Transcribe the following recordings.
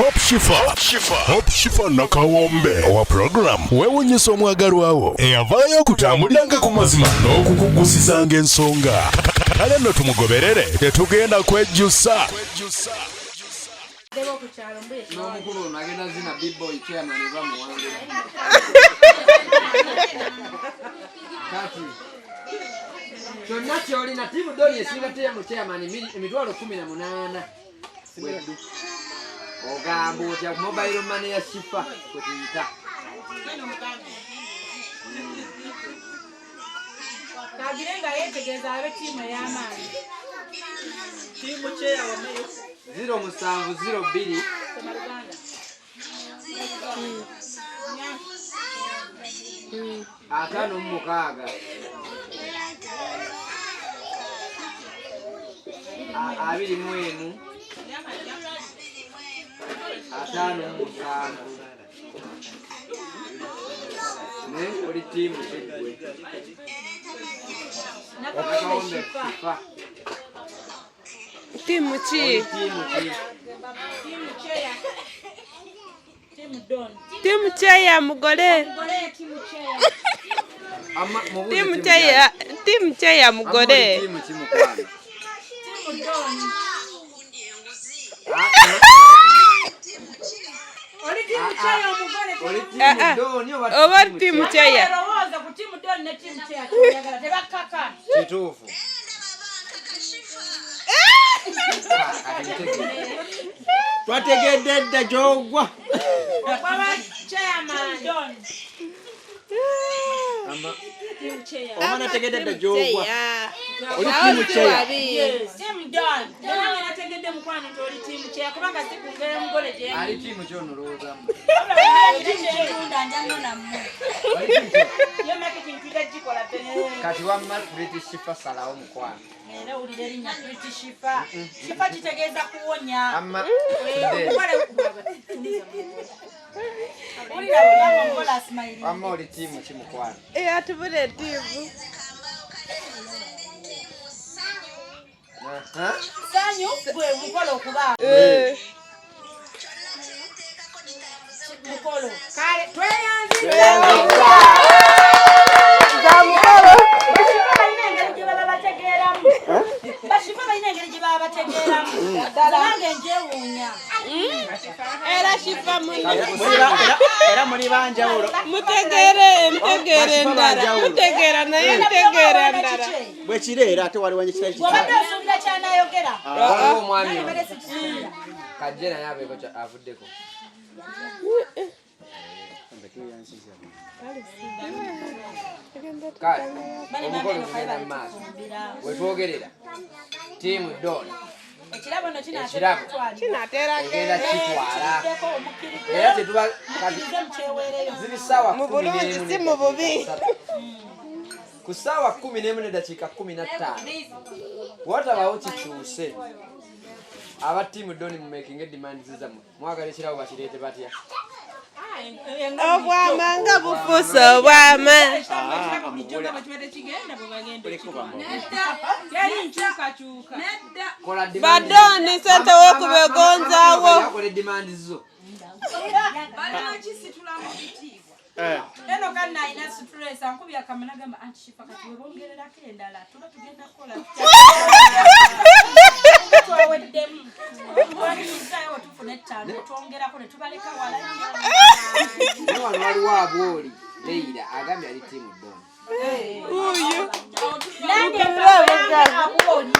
Hope Shifa nakawombe owa program wewunyisa omwagalwawo eyavaayo okutambuliranga ku mazima n'okukugusizanga ensonga. Kale nno tumugoberere tetugenda kwejjusa. N'omukulu ono agenda zina big boy chairman eva muwange. Kati kyonna kyolina tiimu doli esinga teemu chairman emitwalo 18 Weddu ogamba otya mobile money ya Shifa kwetuyita kagirenga yetegeza abe tiimu ey'amaanyi tiimu kyeya wameyo 0702 atano mukaaga abiri mwenu atano musanvu ne oli tiimu kyeggwe nakawombe Shifa timu ki timu cheya mugole timu cheya mugole timu kimukwana oba timu cheya kituufu twategedde dda gy'ogwa omwana tegedde dda gy'ogwa oli tiimu kyeya ali tiimu kyonolowoozamu kati wamma British Shifa salawo mukwano era ulire linnya British Shifa Shifa kitegeeza kuwonya amma amma oli tiimu kimukwano atubule tiimu sanyu gwe mukola okuba mukolo kale tweyanzira Bashifa bayina engeri gye baba bategeeramu nange njewuunya era Shifa era muli banjawulo mutegeere endala mutegeera naye ntegeera endala bwe kireera ate waliwo nyekirala bw'obadde osuubira ky'anaayogera omwami kajje naye abeeko avuddeko kale omukolo tugenda mu maaso wetwogerera tiimu doni ekirabo no kinateera kitwala era tetuba ziri ssaawa mu bulungi si mu bubi ku ssaawa 11:15 watabaawo kikyuse aba tiimu doni mu making edemand zizamu mwagala ekirabo bakireete batya obwama nga bufuusa obwama badoni sente wokubegonzaawo yakola edimandi zo eno kana alina stress ankubya akamana gamba anti Shifa kati webongererako endala tuba tugenda kukola twaweddemu walizayo tufuna ettaano twongerako ne tubaleka wala naye wano waliwo abwoli Leira agambye ali tiimu doni uyu nange abwoli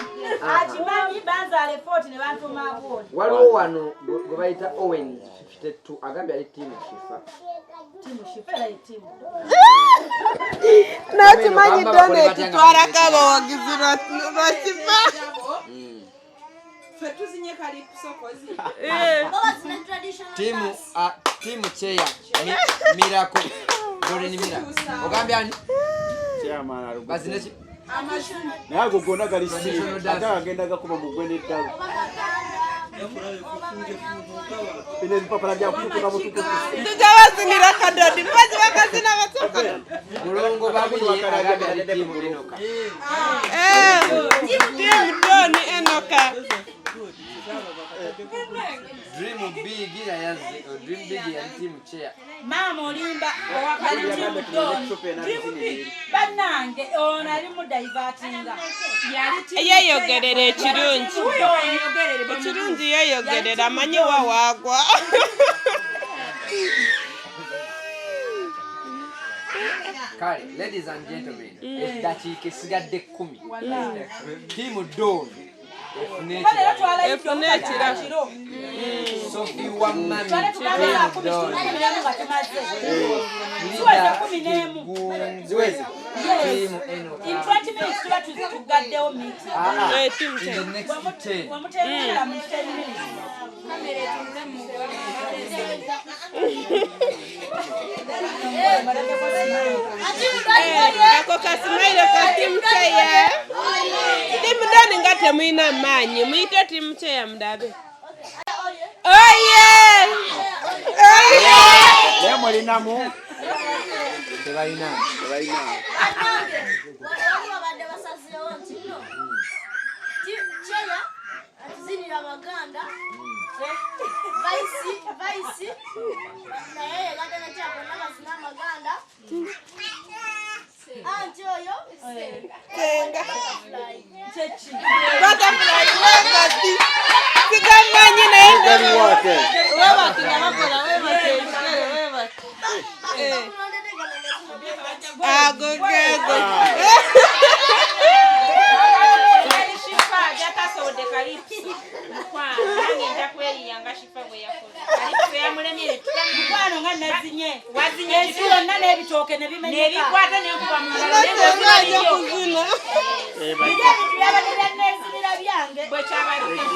akimanyi banza report ne bantuma abwoli waliwo wano gwe bayita Owen 52 agambye ali tiimu Shifa nakimanyi doni ekitwalako abawagizi ba Shifa tiimu kyeya mirako goleni mirako ogambye ani bazineki naye ago gonna gali ate agenda gakuba mu gwe n'eddalo bino ebipapala byakutukuka mutukuku tujabazinira kadodi mpazi bakazina basooka mulongo babiri agambye ali tiimu enoka tiimu doni enoka Dream Big yayaze. Dream Big ya team chair. Mama olimba owakali team Don. Dream Big banange onali mu divertinga. Yali team Yeyogerera ekirungi. Ekirungi yeyogerera amanyi wawaagwa. Kale, ladies and gentlemen, edakiika esigadde 10. Team Don. Efune ekirabo. Sophie Wamami. Team Eno. In 20 minutes tuba tugaddewo meeting. In the next 10. Wamutegeera mu 10 minutes. Ako kasimailo ka Team Cheya. Team Don nga temuyina maanyi. Muyite Team Cheya mudabe. Oye! Naye mulinamu Tebalina. Zinira Maganda, Vice, na yeye gatana chako na mazina Maganda. Anjoyo, Tenga. Chechi. Butterfly wakati. Sikamanyi naenda. gari wake. Wewe kinabakola wewe Agogego. Mukwano nga nazinye. Wazinye ekiro nna n'ebitooke ne bimenyeka. Nebikwata n'enkuba mu ngalo. Nazo kuzina. Byabadde n'ezibira byange.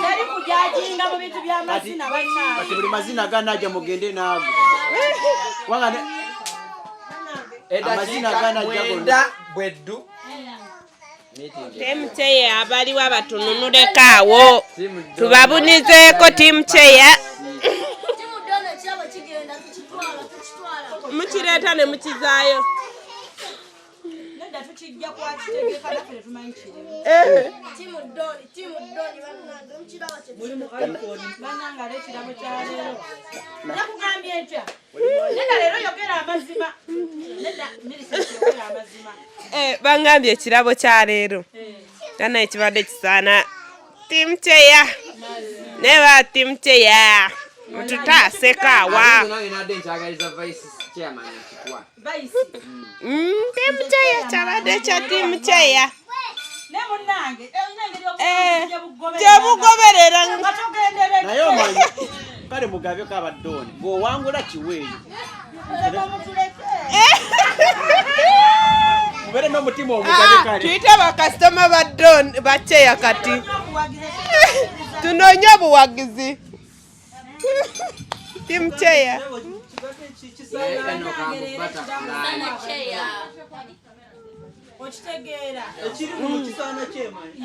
Teri kujajinga mu bintu by'amazina bannange. Kati buli mazina ganajja mugende naago. Wanga amazina ganajja gonna. Bweddu. Team Cheya abaliwo abatununulekaawo. Tubabunizeeko Team Cheya. timu Dona chaba kigenda tukitwala. Mukireeta ne mukizaayo. Nedda tukijja kwakitegeka naffe ne tumanyi kirimu. Timu Doni bannange mukiraba kye. Bannange ate ekirabo kya leero. Nakugambye ntya? Nedda leero yogera amazima. Nedda Millicent yogera amazima. Bangambye ekirabo kya leero. Kana ekibadde kisaana Team Cheya. Neba Team Cheya. Mututasekaawa. Nange nadde nkyagaliza Vice Chairman ekitwa. Vice. Team Cheya kyabadde kya Team Cheya. Ne munnange, Gyebugoberera. Batogendere. Naye omanyi kale mugabyeko abaddoni. Bw'owangula kiweeyo. Mubere n'omutima omugabe kale. Tuyite bakasitoma ba Don ba Cheya kati. Tunoonye obuwagizi. Team Cheya. Eno kambu butterfly. Okitegeera. Ekiri mu kisaana kyemanyi.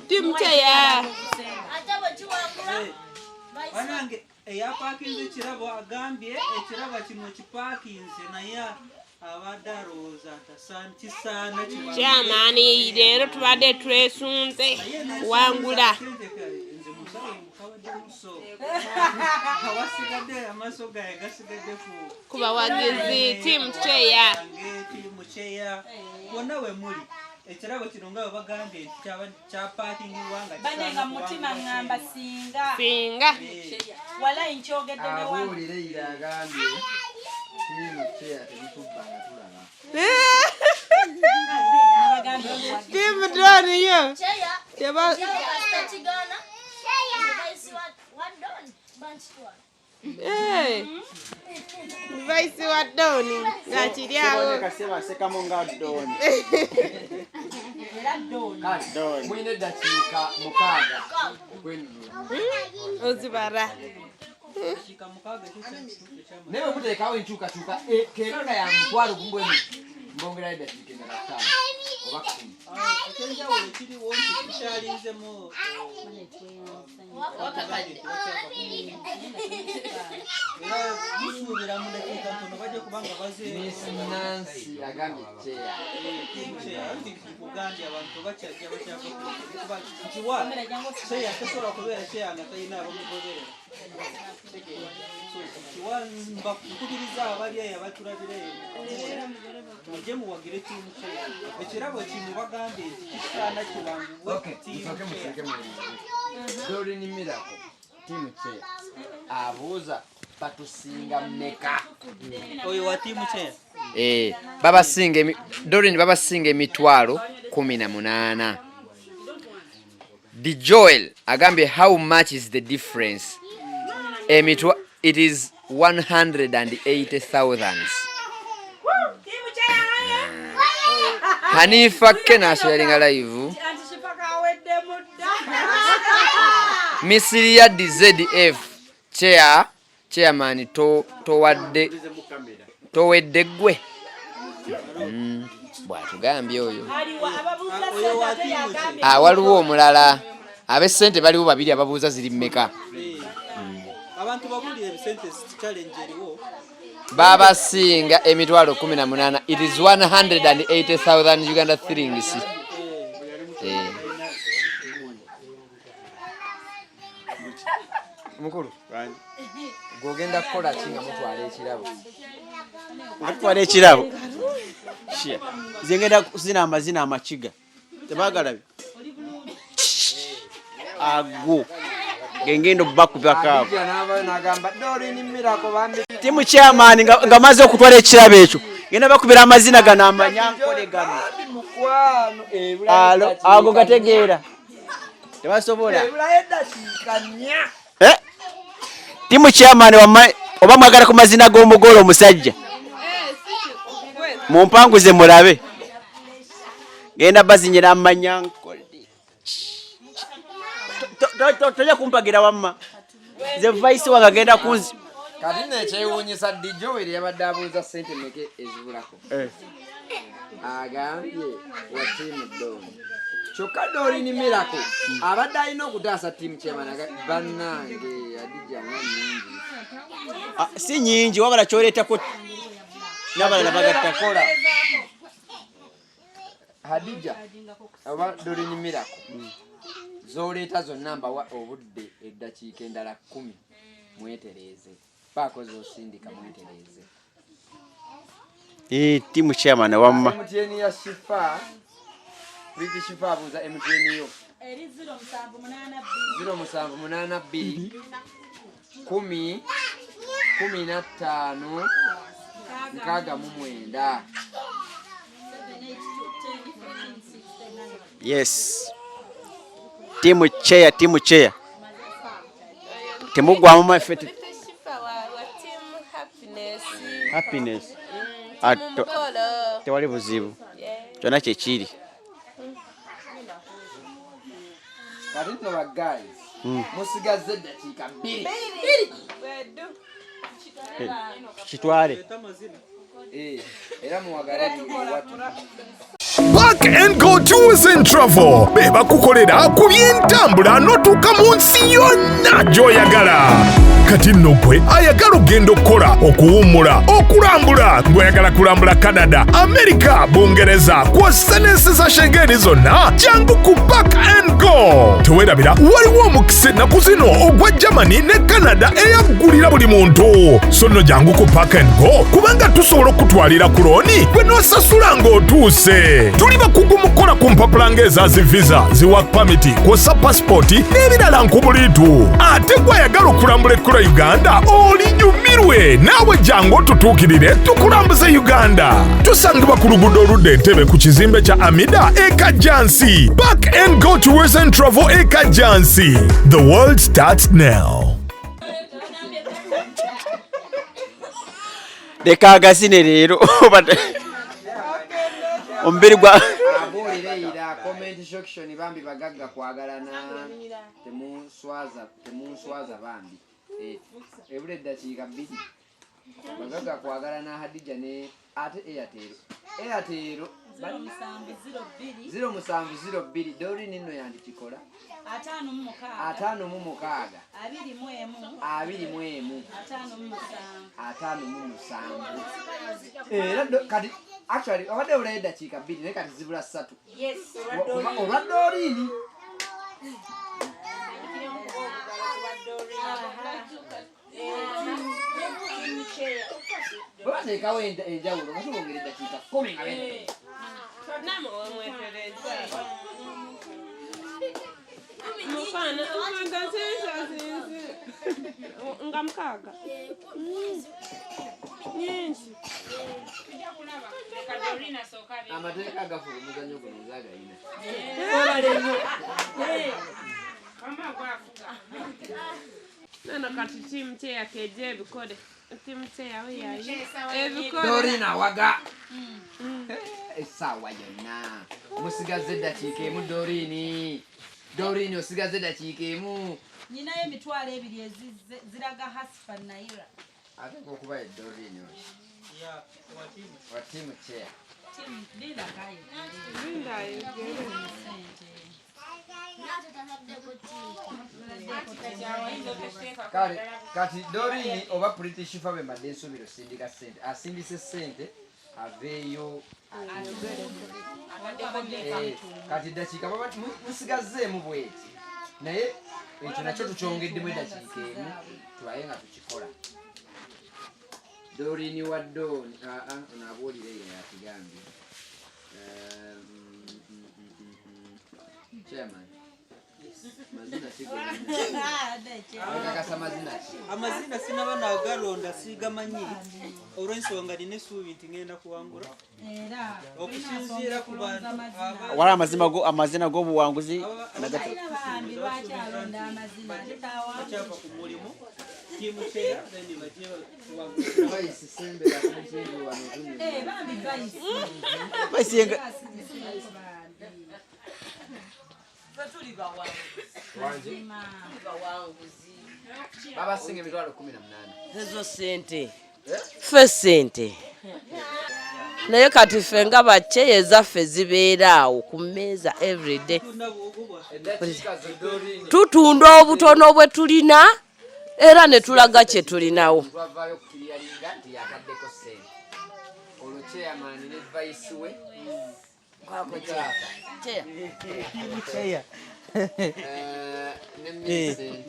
Team Cheya. Ate bwe kiwakula. Banange eyapaakinze ekirabo agambye ekirabo kino kipaakinze naye abadde alowooza kisaana Kyamaani leero tubadde twesunze wangula. nze musawo mukabadde muso awasigadde amaaso gaye gasigadde Ku bawagizi Team Cheya. Team Cheya bonna we muli ekirabo kino nga bagambye nti kyapaakingibwa nga Banenga mutima ngamba singa. Singa. Walayi nkyogedde ne wange. Awulire ira agambye Team Chair temutubanga tulaba. Team Don yo. Cheya. Teba. Cheya kigana. Vice what Don banchitwala. Vice wa Don ngakiryawo. Seboneka sebasekamu nga Doni. Era Don. Kale, muyina eddakiika 6 okwenunula. Ozibara. Naye bwe muteekawo enkyukakyuka keronda ya mutwalo gumbwenu mbongerayo eddakiika endala 5 oba 10. ekyenjawulo ekiriwo nti tukyalinzemu Miss Nancy agambye Cheya. Doreen Miracle, Team Cheya. Abuuza batusinga mmeka? Oyo wa timu Cheya. Doreen babasinga emitwalo 18. Di Joel agambye how much is the difference? It is 180,000. Hanifa Kena sharing a live. Misiria DZF chairman towedde gwe. Bwatugambye oyo. Waliwo omulala. Abesente baliwo babiri ababuuza ziri mmeka. Abantu bakuli ebisente challenge eriwo. Baba singa emitwalo 18. It is 180,000 Uganda shillings. Mukulu. Gogenda kukola kinga mutwala ekirabo. Atwala ekirabo. Shia. Zengenda kuzina amazina amakiga. Tebagalabi. Ago. Gengendo bakubaka. Timu chairman ngamaze okutwala ekirabo ekyo. Genda bakubira amazina gana amanyankole gano. Alo, ago gategeera. Tebasobola. Timu chairman oba mwagala ku mazina g'omugolo omusajja. Mumpanguze mulabe. Genda bazinyira amanyankole. Toja kumpagira wamma. Ze vice wanga genda kunzi. Kati nekyewuunyisa Di Joel yabadde abuuza ssente mmeke ezibulako. Agambye wa tiimu Doreen. Kyokka Doreen Miracle abadde alina okutaasa tiimu chairman bannange Hadija nga nnyingi. Si nyingi wabala kyoleetako n'abalala bagattakola. Hadija oba Doreen Miracle z'oleeta zonna mbawa obudde eddakiika endala 10 mwetereeze. Paako z'osindika mwetereeze. Timu chairman wamma. MTN ya Shifa. British Shifa abuuza MTN yo. 0782 10 15 69. Yes. Timu chair. Temugwamu mafete. Happiness. Tewali buzibu. Kyona kyekiri. Kati nno guys. Musigaze eddakiika 2. Kitwale. Era muwagale watu. Park and Go Tours and Travel beba kukolera ku by'entambula n'otuuka mu nsi yonna gy'oyagala. Kati nno gwe ayagala ogenda okukola okuwummula okulambula ng'oyagala kulambula Canada, America, Bungereza kw'ossa n'ensi za Schengen zonna jangu ku Park and Go. Teweerabira waliwo omukisa ennaku zino ogwa Germany ne Canada eyaggulira buli muntu. So nno jangu ku Park and Go kubanga tusobola okutwalira ku looni gwe n'osasula ng'otuuse. Tuli bakugu mu kukola ku mpapula ng'eza visa, zi work permit, kw'ossa passport n'ebirala nkubuliitu. Ate gw'ayagala okulambula ekkula Uganda olinyumirwe naawe jangu otutuukirire tukulambuze Uganda. Tusangibwa ku luguudo oludda Entebbe ku kizimbe kya Amida e Kajjansi. Park and Go Tours and Travel e Kajjansi. The world starts now. Dekagazine leero. Ombiri gwa Abuulire ira comment section bambi bagagga kwagalana temunswaza bambi. Ebule eddakiika 2 bagagga kwagalana Hadija ne ate Airtel 0702 Doreen nno yandikikola 56 21 57 era kati actually obadde olayo eddakiika 2 naye kati zibula 3 olwa Doreen bateekawo enjawulo basobongera eddakiika 10 nga bene nga mukaaga nyingi amateeka agafuga omuzannyo guno nzagayina nano kati tiimu kyeyakeja ebikole tiimu kyeyawe yayi ebikole Doreen awaga essaawa yonna musigaze eddakiika emu Doreen osigaze eddakiika emu nyinayo emitwalo 2 ziraga Hasifa Naira ate okuba Doreen wa tiimu chair kati Doreen oba British fa bemadde ensuubiro sindika ssente asindise ssente aveeyo kati eddakiika musigazeemu bweti naye ekyo nakyo tukyongeddemu eddakiika emu tulaye nga tukikola Doreen wa Don ono abuulire ye yakigambye chairman mazina kigakakasa mazina ki amazina sinaba nagalonda sigamanyi olw'ensonga nina essuubi nti ngenda kuwangula okusinziira ku bantu wala amazina g'obuwanguzi bakyava ku mulimu tiimu cheya then bajje Vice sembera ku muzingo wano basiyenga babasinga emitwalo 18 ezo sente ffe sente naye kati ffe nga bakyeye ezaffe zibeera awo ku mmeeza everyday tutunda obutono bwe tulina era ne tulaga kye tulinawo twavaayo okukiriyalinga nti yataddeko ssente olwo chairman ne vice we cheya ne Millicent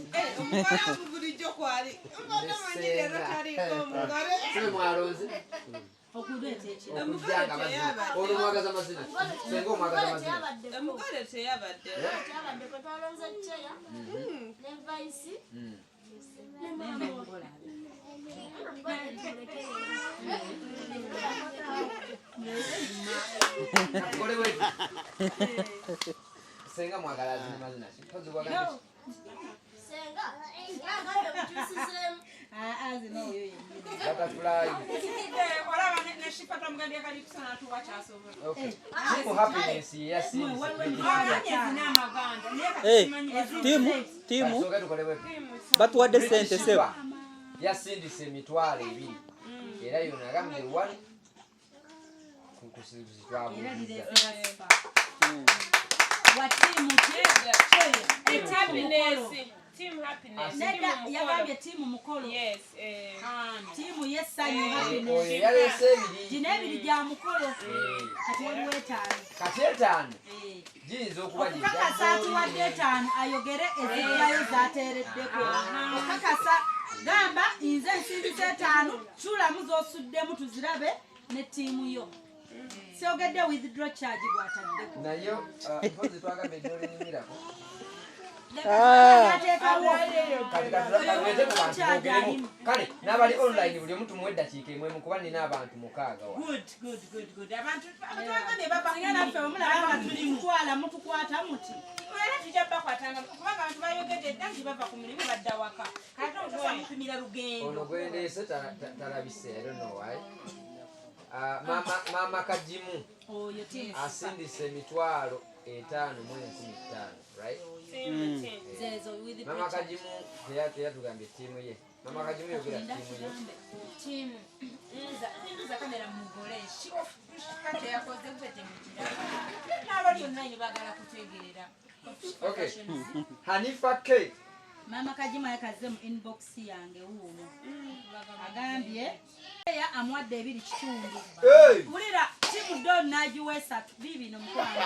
mwaloze okujjanga mazina olwo mwagaza mazina senga omwagaza mazina omugole teyabadde senga mwagala zina mazina ki tozibwaga butterfly timu happiness tiimu batuwadde sente sebo yasindise emitwalo 2 era yona agambye 1 kukusitwabuliza yagambye tiimu mukolo tiimu yessanyu yalese gino ebiri gya mukolo kati waliwo 5 kati 5 giyinza okuba okukakasa atuwadde 5 ayogere ezirirayo zateereddeko okukakasa gamba nze nsindise 5 kyulamu z'osuddemu tuzirabe ne tiimu yo siogedde withdraw charge gwataddeko nayo mpozi twagambye gyolinimirako kale n'abali online buli omu tumuwa eddakiika emu emu kuba nina abantu 6 tula mutukwata muti ono gwendeese talabise I don't know why. Mama Kajimu asindise emitwalo 5 mu 15, right? zezo with the Mama Kajimu teya tugambye timu ye. Mama Kajimu yogera timu ye. team za kamera mugole shiko kate yakoze kupete mukira nalo lyonna bagala kutegerera. Okay. Hanifa K. Mama Kajima yakaze mu inbox yange wuuno agambye ya amwadde ebiri kitundu mulira timu don nagiwesa bibi no mkwano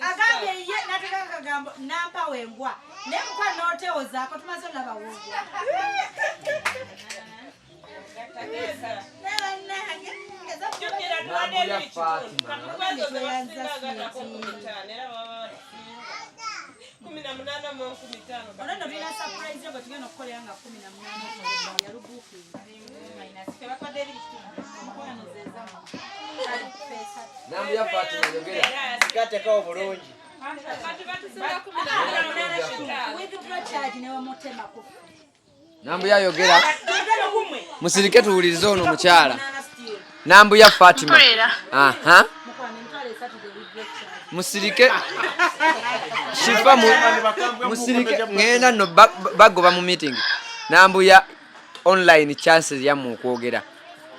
agambye ye nataka kagambo nampa wengwa ne mkwano noteozaako tumaze olaba wongwa Nambu ya yogera musirike tuwulirize ono mukyala nambu ya Fatima aha musirike shifa musirike ngenda no bagoba mu meeting nambu ya online chances ya mu kwogera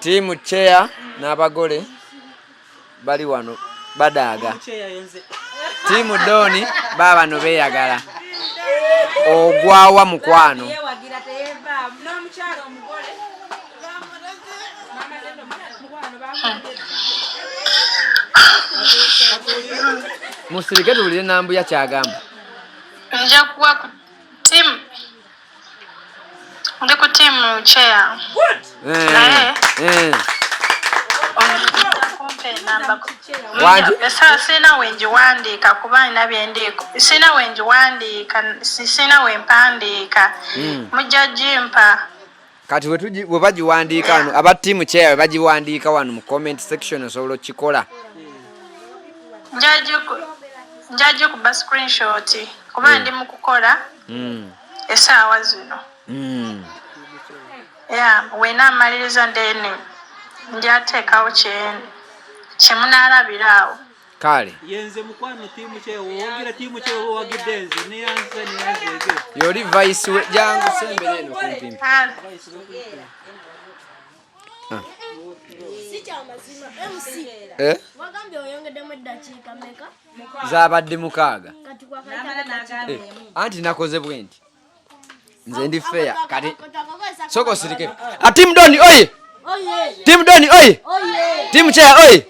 team chair n'abagole bali wano badaga team doni baba no beyagala ogwawa mukwano musirike tuwulire nambu ya kyagamba nja kuwa ku team ndi ku team chair sina wenjiwandiika kuba nina byendiiko sina wenjiwandiika sina wempandiika mujja jimpa kati we bagiwandiika wano aba team chair we bagiwandiika wano mu comment section osobola okikola njaji kuba screenshot kuba ndi mu kukola essaawa zino wena amaliriza ndeni njateekawo kyemunaalabiraawo kale yenze mukwano timu kyewo wongera timu kyewo wagidde nze neyanze yoli vice we jangu sembere eno kumpimpi Sikyamazima MC wagambye oyongeddemu eddakiika meka zabadde mukaaga kati kwakaita anti nakoze bwenti nze ndi fair kati soko sirike team doni oye team doni oye team chair oye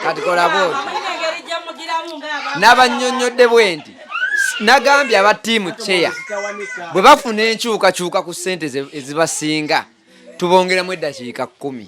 kati kola bodi n'abanyonyodde bwenti nagambye aba team chair bwe bafuna enkyukakyuka ku ssente ezibasinga tubongeramu eddakiika 10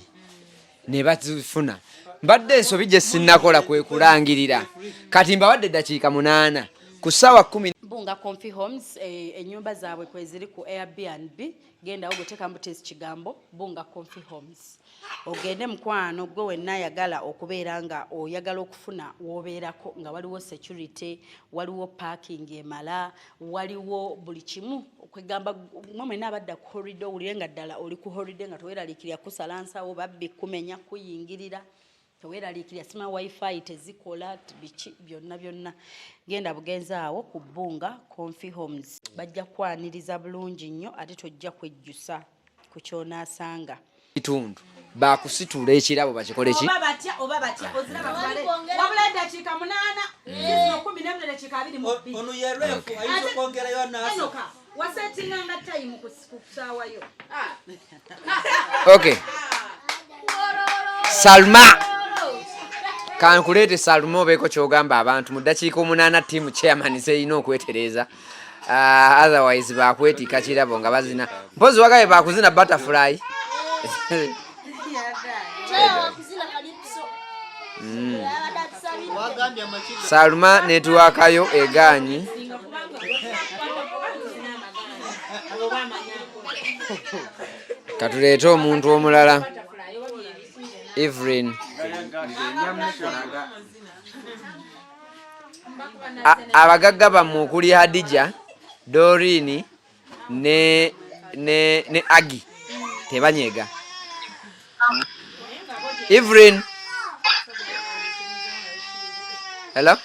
ne bazifuna mbadde ensobi gye sinnakola kwe kulangirira kati mbawadde eddakiika 8 ku ssaawa 10 Bunga Comfy Homes enyumba zaabwe kweziri ku Airbnb genda ogoteka mbutesi kigambo Bunga Comfy Homes ogende mukwano gwe wenna ayagala okubeera nga oyagala okufuna wobeerako nga waliwo security waliwo parking emala waliwo buli kimu okwegamba mwe n'abadda ku holiday owulire nga ddala oli ku holiday nga toweeraliikirira kusalansawo babbi kumenya kuyingirira toweeraliikirira sima wifi tezikola biki byonna genda bugenzi awo ku Bunga Comfy Homes bajja kwaniriza bulungi nnyo ate tojja kwejjusa ku kyonaasanga kitundu bakusitula ekirabo bakikole ki oba batya oziraba wabula eddakiika 8 14 eddakiika 22 ono yerefu ayinza okwongerayo naaso wasetinganga time ku ssaawayo okay Salma kankuleete Salma obeeko kyogamba abantu mu ddakiika 8 team chairman zeyina okwetereza otherwise bakwetika kirabo nga bazina mpozi wagaye bakuzina butterfly Salma netwakayo eganyi katuleete omuntu omulala Evelyn abagagga bammwe okuli Hadija Dorini ne Agi tebanyega. Evelyn. Hello?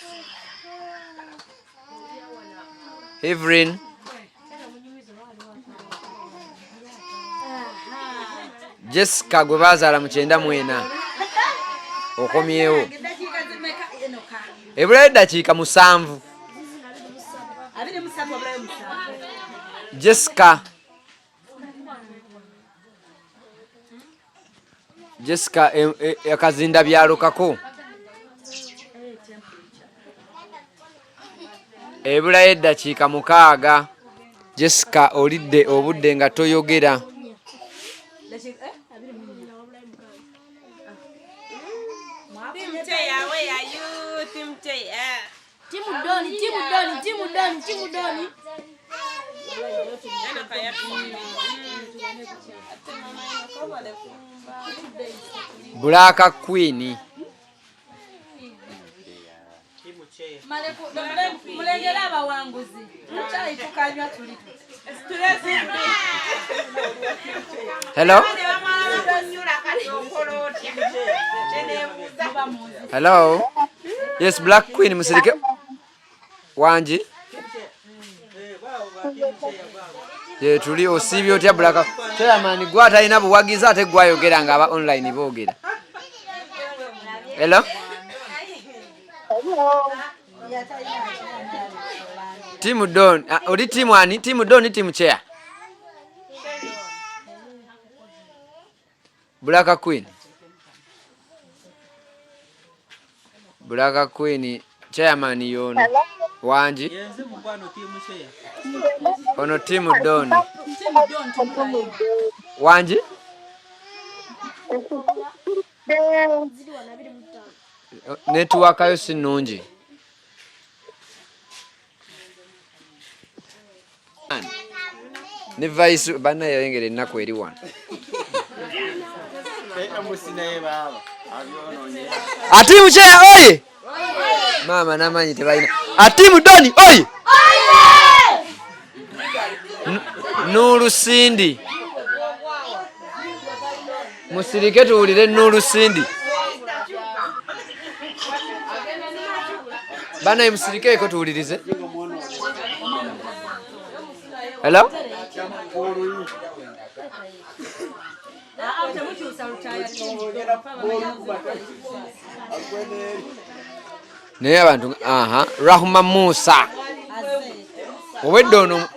Evelyn. Jessica gwe bazaala mu 94 okomyewo. Ebulayo eddakiika 7. Jessica akazinda byalukako. Ebulayo eddakiika 6. Jessica olidde obudde nga toyogera. Black Queen. Mulengera abawanguzi. Mukyali tukanywa tuli. Hello? Hello? Yes, Black Queen musirike. Wanji? Ye tuli osibye otya Black. Chairman gwa talina buwagiza ate gwayogera nga aba online boogera. Hello? Team Don, odi team ani? Team Don team chair. Black Queen. Black Queen chairman yono. Wanji? Ono Team Don. Wanji? Network ayo sinungi. Ne vice bana yengere nako eri wana. Atimu chea oye. Mama namanyi tebaina. Atimu Doni oye. Nuru Sindi. Musirike tuwulire Nuru Sindi. Bana musirike eko tuwulirize. Hello? Naye abantu Rahma Musa obwedde ono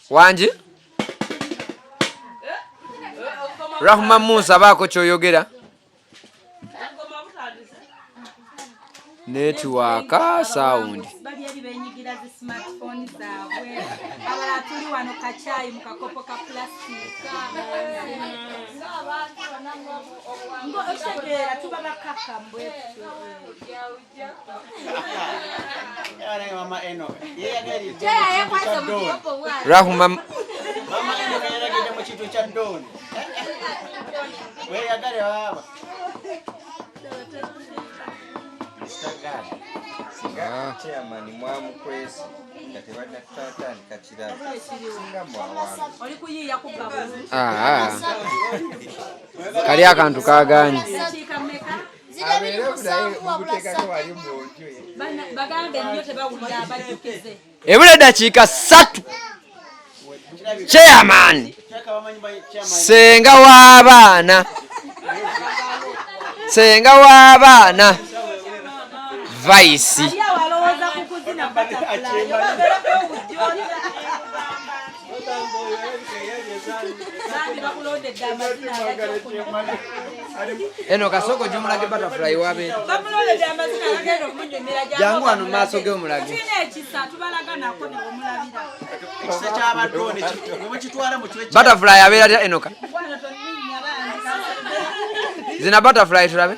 Wanji Rahma Musa baako kyoyogera network sound bali eri benyigira zi smartphone zaabwe abala tuli wano kachayi mukakopo ka plastic ngo otegera tuba bakaka mbwe mama Eno yeye Rahma mama Eno yeye mu kitu cha Don wewe yagale baba chairman mwamu kwesi katebana tatani kachira singa mwawana oli kuyiya kubabu kali akantu kaganye bagambe nnyo tebawulira abajjukize ebule dakiika 3 chairman senga w'abaana Vice walowooza ku kuzina butterfly obagerako obujjoli bakulondedde amazina eno kasoko gyomulage butterfly wabe bamulondedde amazina agenda okumunnyumira jangu wano maaso ge omulage kina ekisa tubalaga nako ne omulabira ekisa ky'abadoni bwe kitwala mu kiwe butterfly abeera atya enoka wano tonninya bandi zina butterfly tulabe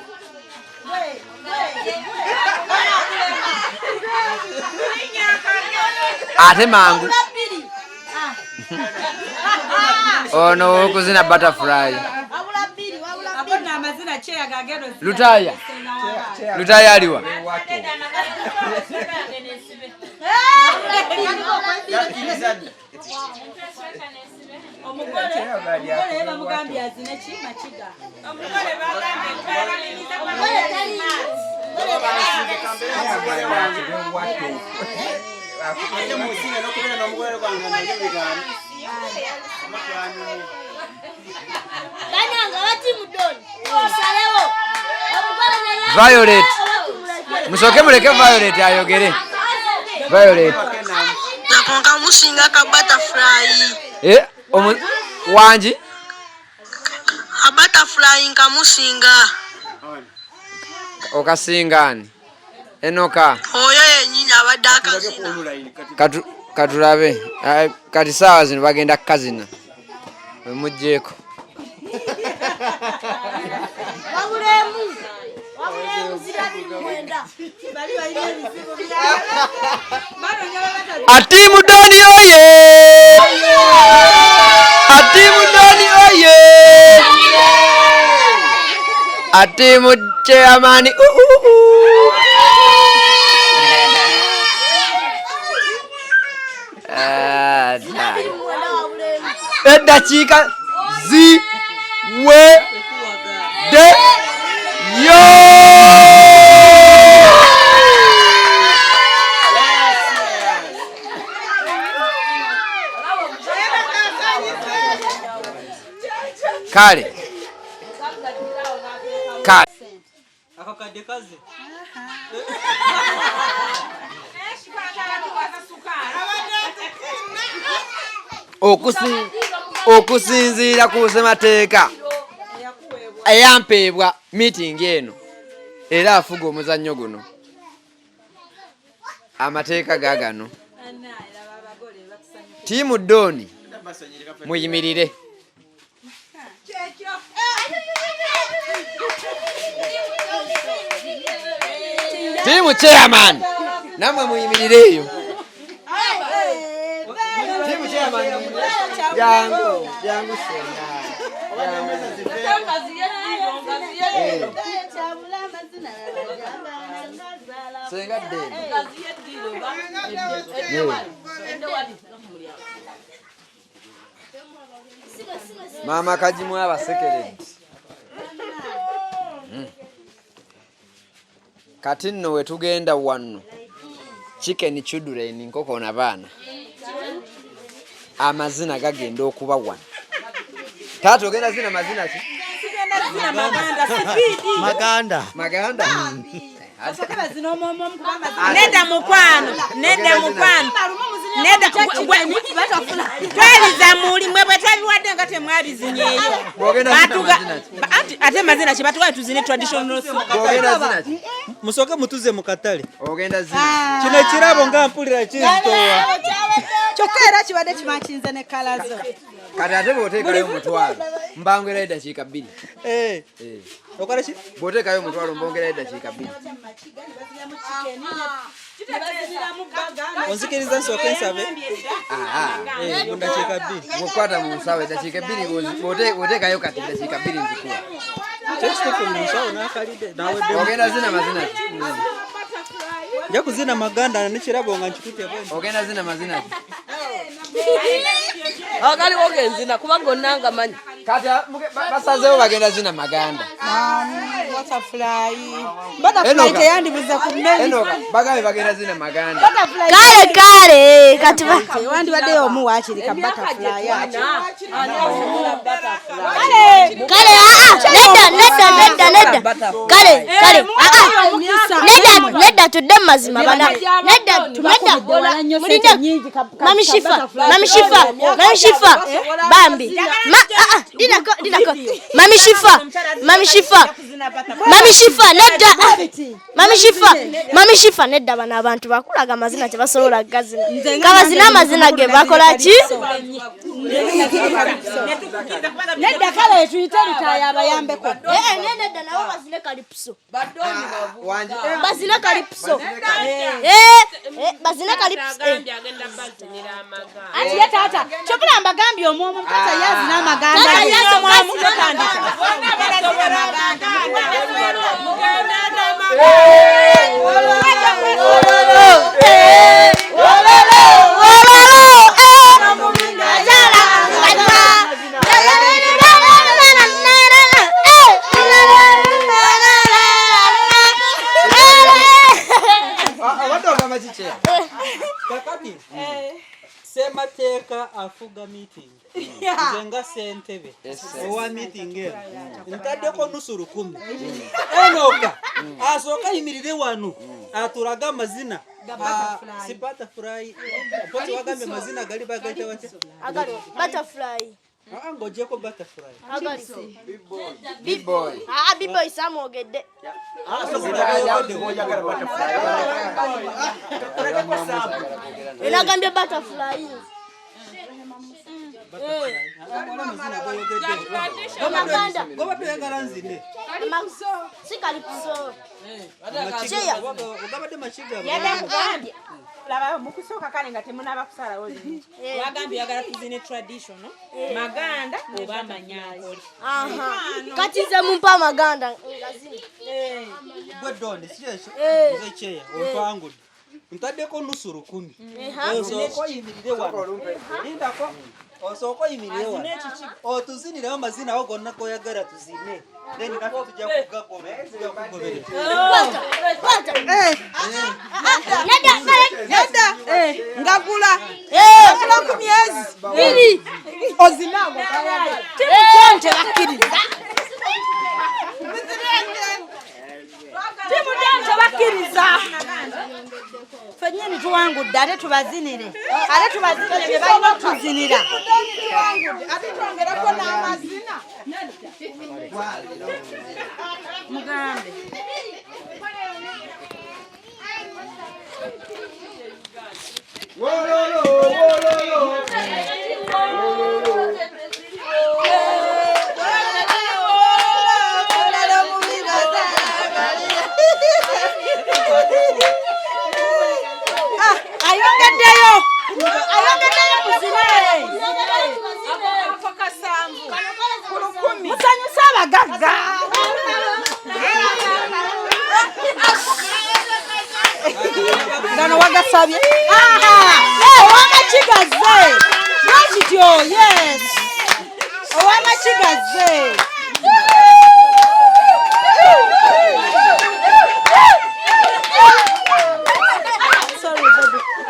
ate mangu ono okuzina butterfly Lutaya aliwa omugole bamugambye azine makiga Violet. Musoke muleke Violet ayogere. Violet. Nakonga musinga ka butterfly. Wanji? A butterfly nka musinga. Okasingani. Enoka. Oyo yennyini abadde akazina. Katulabe. Kati sawa zino bagenda kazina. Mujjeko. Atimu Doni oye! Atimu Doni oye! Atimu Chairman. Eddakiika zi we de yo. Kale. Akakadde kaze. Okusinziira ku ssemateeka eyampeebwa meeting eno era afuga omuzannyo guno, amateeka gaagano. Tiimu Doni muyimirire. Tiimu Chairman namwe muyimirire eyo. Tiimu Chairman jangu senga Mama kajimu abasekeredi. Kati nno we tugenda wano chicken children nkoko na baana amazina gagenda okuba wano. Tato ogenda zina mazina ki? Maganda. Neda mukwano. Twaliza muli mwe bwetabiwadde nga temwalizinyeeyo. Ate mazina ki batuwa tuzine traditional song. Musoke mutuze mu katale. Ogenda zina. Kino kirabo nga mpulira kintowa. kyokka era kibadde kimakinze ne kalazo. Kati ate bw'oteekayo omutwalo mbangerayo eddakiika 2. Okola ki? Bw'oteekayo omutwalo mbongerayo eddakiika 2. Onzikiriza nsooke nsabe. Mu ddakiika 2. Bw'okwata mu nsawo eddakiika 2 bw'oteekayo kati eddakiika 2 nzikuwa. Kyekituufu mu nsawo n'akalidde n'aweddemu. Ogenda zina mazina ki? Nja kuzina Maganda nekirabo nga nkikutte bwe. Ogenda zina mazina ki? Akaliwo genzina kuba gonna nga manyi. Kati basazeewo bagenda zina Maganda. Butterfly teyandibuza ku mmeri. Enoka bagambe bagenda zina Maganda. Kale kati wandibadde omu waakiri ka butterfly yakyo. Kale nedda kale nedda tudde mazima bana nedda mulinde mami shifa bambi mami shifa nedda bana abantu bakulaga amazina tebasobola gazina kabazina amazina ge bakola ki nedda kale tuyite lutaya abayambeko nedda nabo bazine kalipso Wanji bazine kalipso bazine kalipso ati ye tata kyokula mbagambye omwomu tata yazina amaganda afuga meeting nze nga ssentebe owa meeting eno ntaddeko nusu 10 enoka asooka yimirire wano atulaga amazina si butterfly mpoti wagambye amazina gali bagaita batya Butterfly. Ng'ogyeko butterfly. Big boy. Big boy samwogedde. Enagambye butterfly. Goba toyagala nzine. Si Calypso. Ogabadde makiga. Yagambye. Laba mukusooka kale nga temunaba kusalawo zingi. Wagambye yagala tuzine traditional. Maganda oba amanyankole. Kati ze mumpa amaganda ngazini. Gwe Dondi si ekyo. Nze kyeya ontwangudde. Ntaddeko nusu 10. Osooka yimirire wano. Lindako. Osooka yimirire wano. Otuzinirewo amazina awo gonna goyagala tuzine. Then naffe tujja kugagoberera. Yada ngagula ku myezi 2 ozinago timujonje bakkiriza fenyeni tuwangudde ate tubazinire bye balina otuzinira ate twongerako n'amazina mugambe musanyusa abagagga gano wagasabye owamakigaze nakityo yes owamakigaze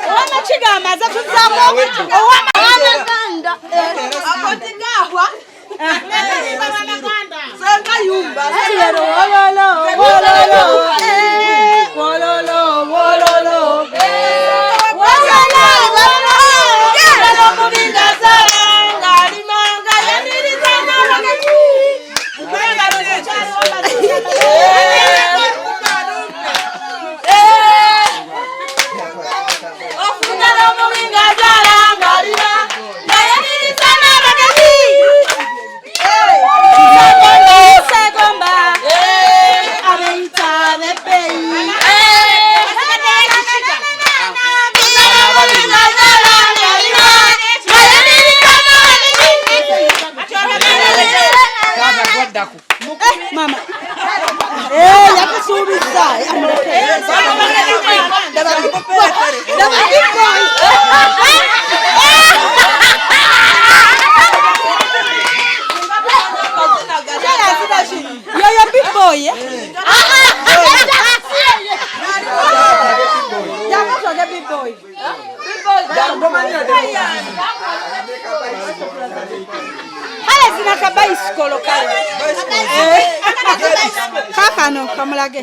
owamakiga amaze tuzamu owamaganda akotigahwa Sanga yumba Ayero wololo wololo wololo wololo wololo wololo mubinda sanga limanga yaniriza nalagati Mwenga rucharo ofundalo mubinda sanga limanga yaniriza nalagati Mama. Yakusubiza. You're big boy, yeah? Big boy. Kale zina ka bicycle kale. Kakano kamulage.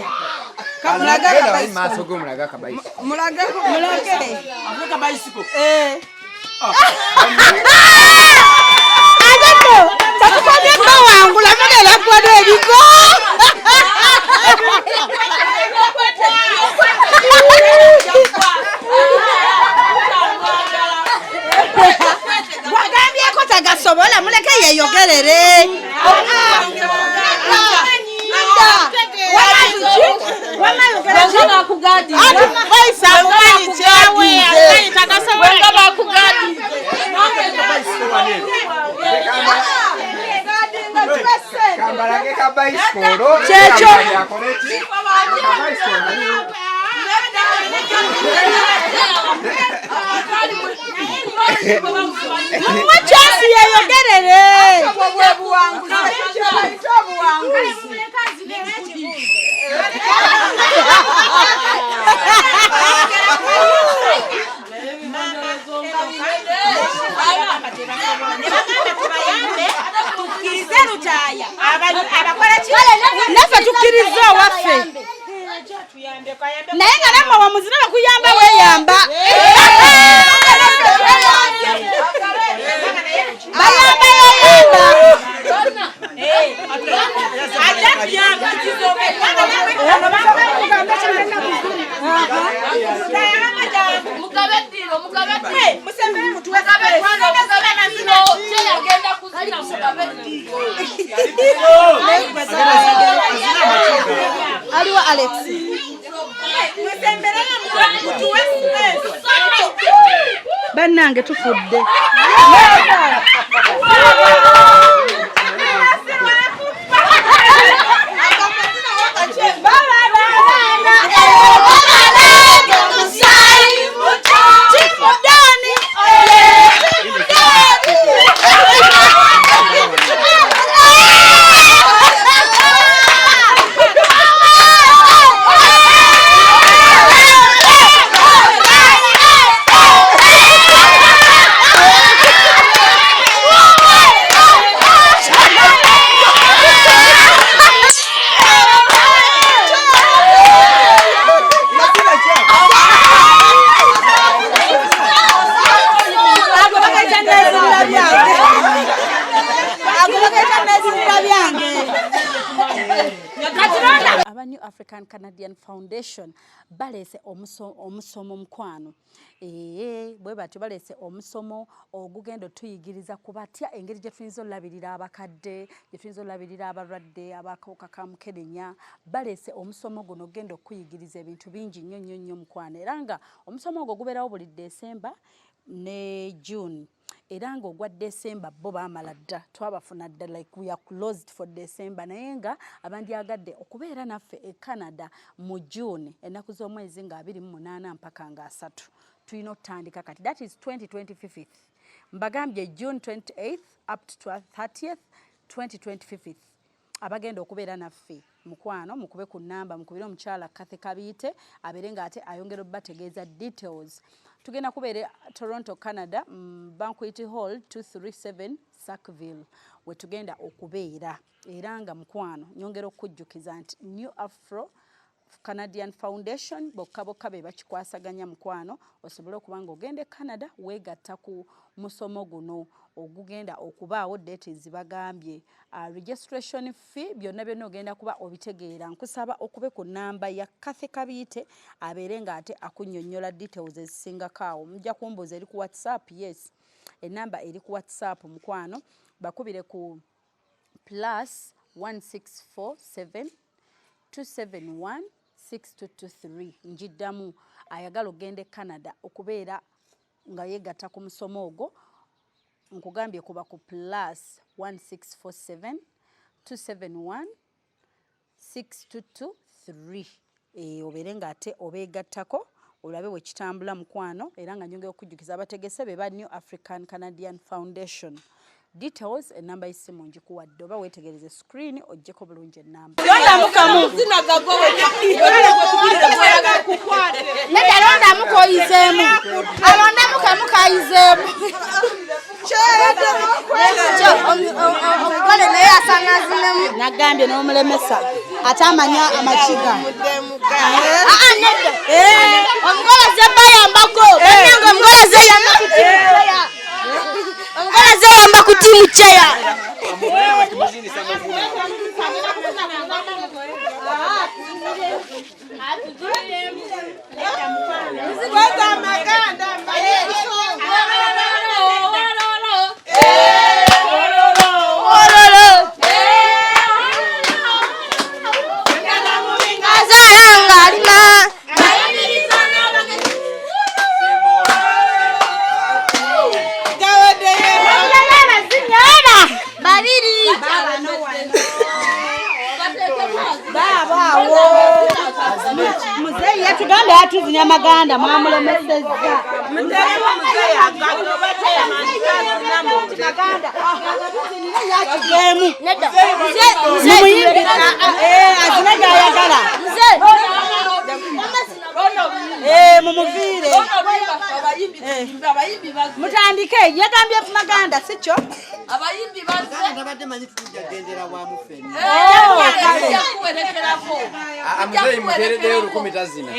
Kamulage ka bicycle. Masogo mulaga ka bicycle. Mulage. Afrika bicycle. Adako. Takukwambia kwa wangu la mugela kwa debiko. Wagambye ko tagasobola muleke yeyogerere. Mwachasi yeyogerere. Tuyigiriza waffe. Naye nga namwe wamuzina bakuyamba weeyamba. Bayamba yayamba. Aliwa Alex. Bannange tufudde. New African Canadian Foundation balese omusomo mukwano bwe batyo balese omusomo ogugendo tuyigiriza kubatya engeri gye tuyinza olabirira abakadde gye tuyinza olabirira abalwadde abakawuka ka mukenenya balese omusomo guno gendo kuyigiriza ebintu bingi nnyo mukwano era nga omusomo ogwo gubeerawo buli December ne June era nga ogwa December bo baamala dda twabafuna dda like we are closed for December naye nga abandyagadde okubeera naffe e Canada mu June ennaku z'omwezi nga 28 mpaka nga 3 tulina otandika kati that is 2025 mbagambye June 28th up to 30th 2025 abagenda okubeera naffe mukwano mukube ku namba mukubire omukyala Kathy Kabiite abeere nga ate ayongera obbategeeza details tugenda kubeera Toronto Canada Banquet Hall 237 Sackville we tugenda okubeera era nga mukwano nyongera okujjukiza nti New Afro Canadian Foundation bokka be bakikwasaganya mukwano osobole okubanga ogende Canada weegatta ku musomo guno ogugenda okubaawo date zibagambye registration fee byonna ogenda kuba obitegeera nkusaba okube ku namba ya Kathy Kabiite abeere nga ate akunnyonnyola details ezisingakaawo mujja kumbuuza eri ku WhatsApp yes enamba eri ku WhatsApp mukwano bakubire ku +1647 271 6223 njiddamu ayagala ogende Canada okubeera nga yegatta ku musomo ogwo nkugambye kuba ku +1647 271 6223 obeere nga ate obeegattako olabe we kitambula mukwano era nga nyongera okujjukiza abategese be ba New African Canadian Foundation details enamba y'essimu njikuwadde oba weetegereze screen ojjeko bulungi enamba alondamu koyizeemu alondamu kamukayizeemu omugole naye asangazinemu nagambye n'omulemesa ate amanya amakiga omugole zebayambako nga omugole zeyamba ku timu cheya muzeyi yatugamba yatuzinya amaganda mwamulemesezza azinagayagala mumuviire mutandike yagambye maganda sikyo abayimbi bazze atabadde manyi tutujja gendera wamu ffenna. Amuzeeyi muteereddeyo 10 tazina.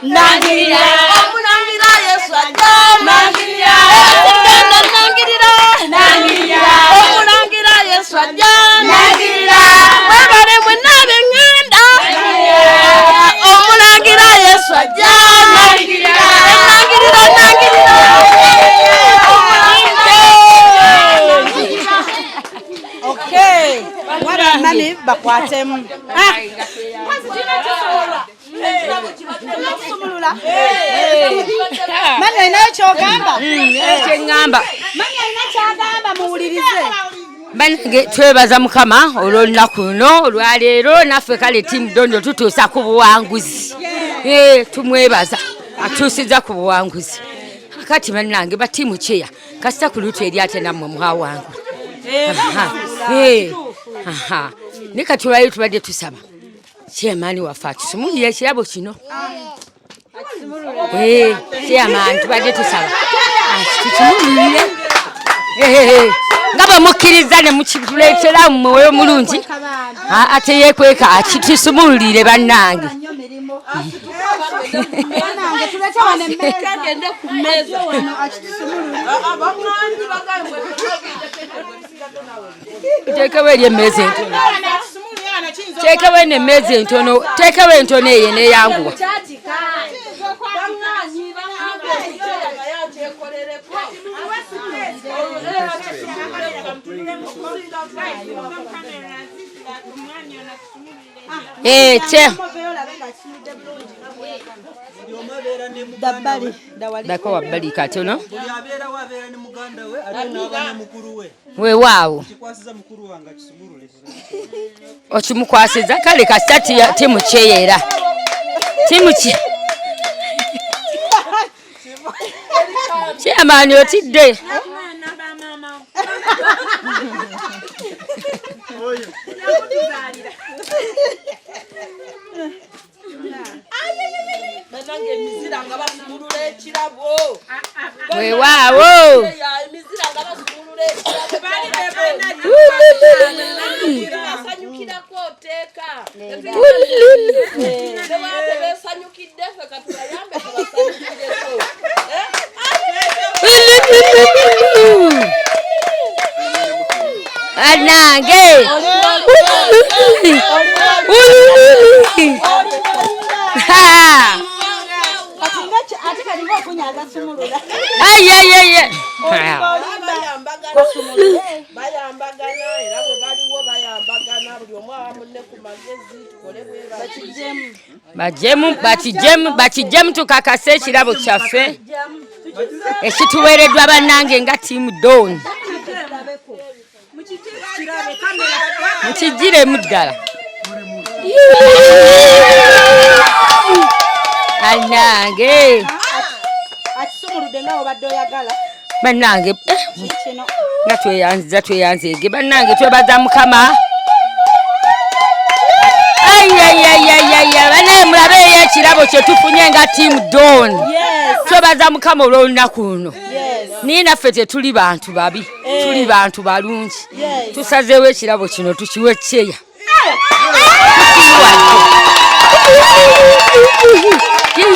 Nangirira, omulangira Yesu ajja, nangirira. bakwatemu. Mani alinayo kyogamba? Kyeŋŋamba. Mani alina kyagamba muwulirize. Banange twebaza Mukama olw'olunaku luno olwaleero naffe kale ttiimu Dondi tutuusa ku buwanguzi. Tumwebaza atuusiza ku buwanguzi. Kati bannange ba ttiimu Kyeya kasita ku lutu eri ate nammwe mwawangula. Ne kati olwaleero tubadde tusaba Chairman waffe atusumulire ekirabo kino. Chairman tubadde tusaba atusumulire. Nga bwe mukkiriza ne mukituleetera mu mwoyo mulungi ate yeekweka akitusumulire bannange. Teekawo eri emmeza entono. Teekawo emmeza entono. Teekawo entono eyo neeyanguwa. Dako wabbali katono. Weewaawo. Okimukwasiza kale kasita ttiimu Kyeya era. Ttiimu Kyeya. Chairman otidde. Weewaawo. Anange. Bakijemu tukakase ekirabo kyaffe ekituweereddwa bannange nga ttiimu Dondi. Mukigiremu ddala. Bannange. Bannange nga tweyanzege bannange twebaza Mukama. Banaye mulabe ekirabo kye tufunye nga ttiimu Dondi. Twebaza Mukama olw'olunaku luno. Niye naffe tetuli bantu babi, tuli bantu balungi. Tusazeewo ekirabo kino tukiwe Kyeya.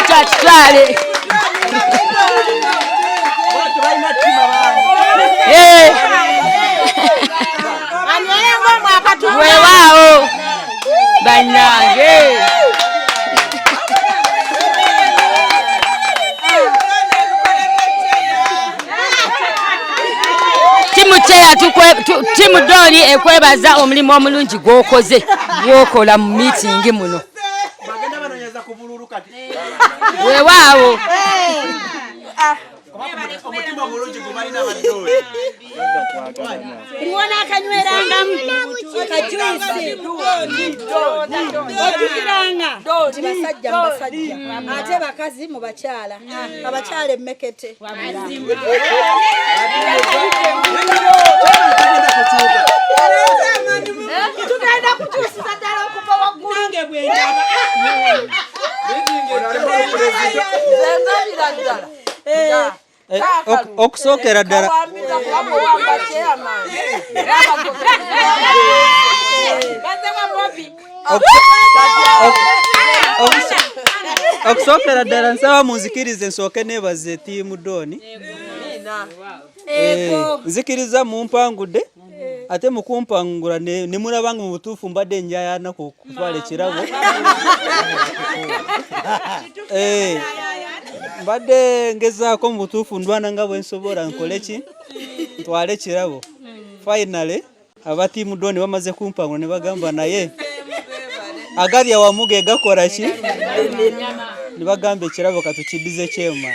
Kitwale. Weewaawo bannange. Ttiimu Dondi ekwebaza omulimu omulungi gw'okoze gw'okola mu meeting muno. Weewaawo. Muona akanywerangamu akajuisi ojukiranga basajja mbasajja ate bakazi mu bakyala abakyala emmekete tugenda kukyusiza ddala okuva waggulu nange bwendaba okusookera ddala okusookera ddala nsaba munzikirize nsooke neebaze ttiimu Dondi. Nzikiriza mumpangudde ate mukumpangula ne mulabanga mu butuufu mbadde njayana kutwala ekirabo. Mbadde ngezaako mu butuufu ndwana nga bwe nsobola nkole ki ntwale ekirabo. Finally aba tiimu Doni bamaze kumpangula ne bagamba naye agali awamuge gakora ki ne bagamba ekirabo katukidize kyema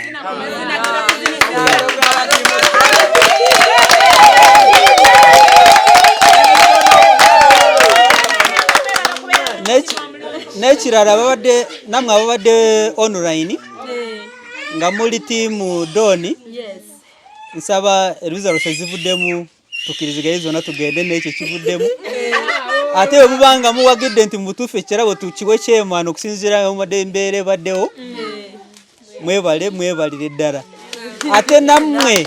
nekirala babadde namwe ababadde online nga muli tiimu Doni nsaba results zivuddemu tukiriziganye zonna tugende n'ekyo kivuddemu ate bwe mubanga muwagidde nti mutuufu ekirabo tukiwe kyemaano okusinziira nga mumadde embeera baddewo mwebalire ddala ate nammwe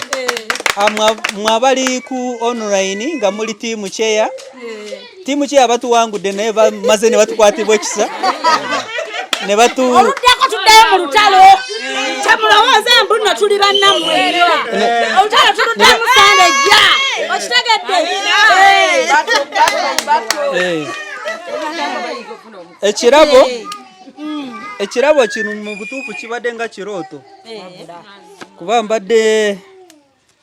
mwabali ku online nga muli tiimu Cheya batuwangudde naye bamaze ne batukwatibwa ekisa ne batu oluddeko tuddayo mu lutalo kyemulowooza mbuno tuli bannammwe olutalo tuluddamu sande jja okitegedde ekirabo kino mu butuufu kibadde nga kirooto kuba mbadde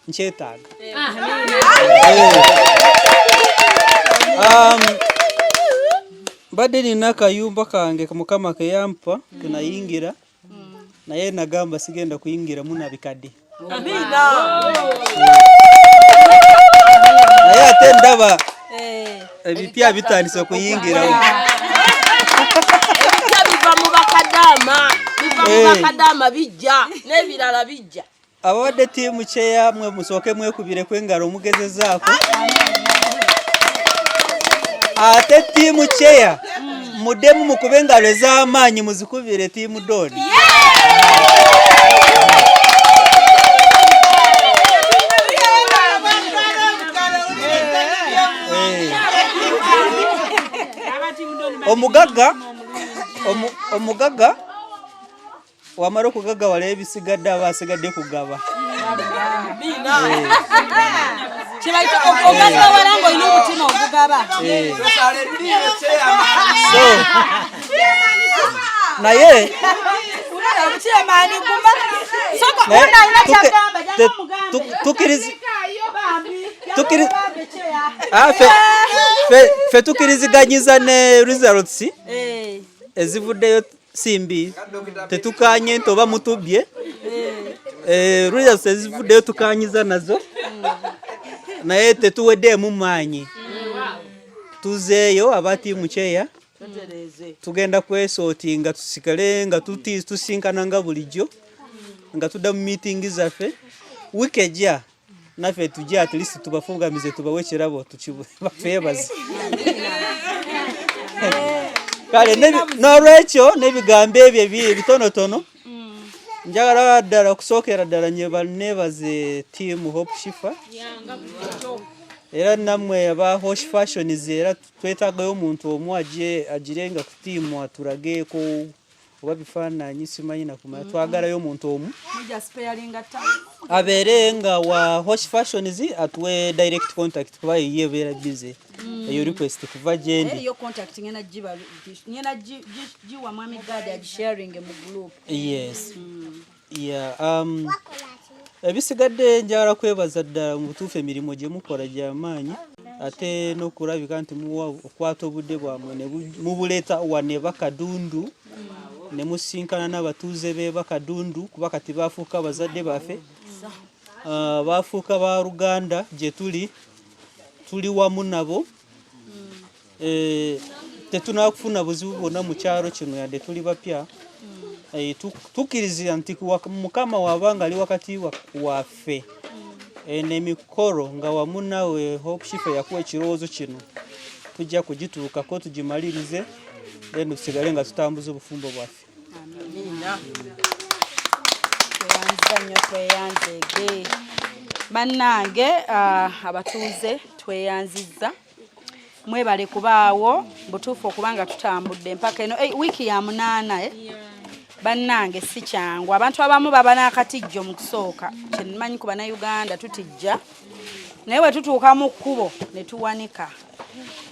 nkyetaaga mbadde nina akayumba kange Mukama ke yampa tunayingira naye nagamba sigenda kuyingira muna bikadde naye ate ndaba ebipya bitandise kuyingirawo biva mu bakadama bijja n'ebirala bijja ababadde tiimu Cheya mwe musooke mwekubire kwengalo omugezezaako ate tiimu Cheya muddemu mukube engalo ez'amaanyi muzikubire tiimu Doni omugaga wamara okugaga wala ebisigadde abasigadde kugaba ogaga wala ng'olina omutima ogugaba naye fe tukiriziganyiza ne results ezivuddeyo simbi tetukanye nti oba mutubye results ezivuddeyo tukanyiza nazo naye tetuweddeemu maanyi tuzeeyo aba tiimu Cheya tugenda kwesootinga tusikale nga tusinkana nga bulijjo nga tudda mu meeting zaffe wiiki ejja naffe tujja at least tubafungamize tubawe ekirabo bafeebaze kale n'olwekyo n'ebigambo ebyo ebitonotono njagala ddala okusookera ddala nebaze tiimu Hope Shifa era nammwe aba Hosh Fashions era twetaagayo omuntu omu agirenga ku tiimu atulageeko oba bifaananyi simanyi nakumanya twagalayo omuntu omu abeere nga wa Hosh Fashions atuwe direct contact kuba ye beera busy eyo request kuva gyendi eyo contact ngena jiwa mwami gadi agisharing mu group yes yeah ebisigadde njagala kwebaza ddala mu butuufu emirimu gye mukola gy'amaanyi ate n'okulabika nti okwata obudde bwamwe ne mubuleeta wane Bakadundu ne musinkana n'abatuuze be Bakadundu kuba kati baafuuka abazadde baffe baafuuka ba Luganda gye tuli wamu nabo tetunaakufuna buzibu bwonna mu kyalo kino yadde tuli bapya tukirizira nti Mukama wabanga ali wakati waffe n'emikolo nga wamu nawe Hope Shifa yakuwa ekirowoozo kino tujja kugituukako tugimalirize then tusigale nga tutambuza obufumbo bwaffe bannange abatuuze tweyanzizza mwebale kubaawo butuufu okubanga tutambudde mpaka eno wiiki ya 8 bannange si kyangu abantu abamu baba n'akatijjo mu kusooka kyenmanyi ku bannayuganda tutijja naye bwe tutuuka mu kkubo ne tuwanika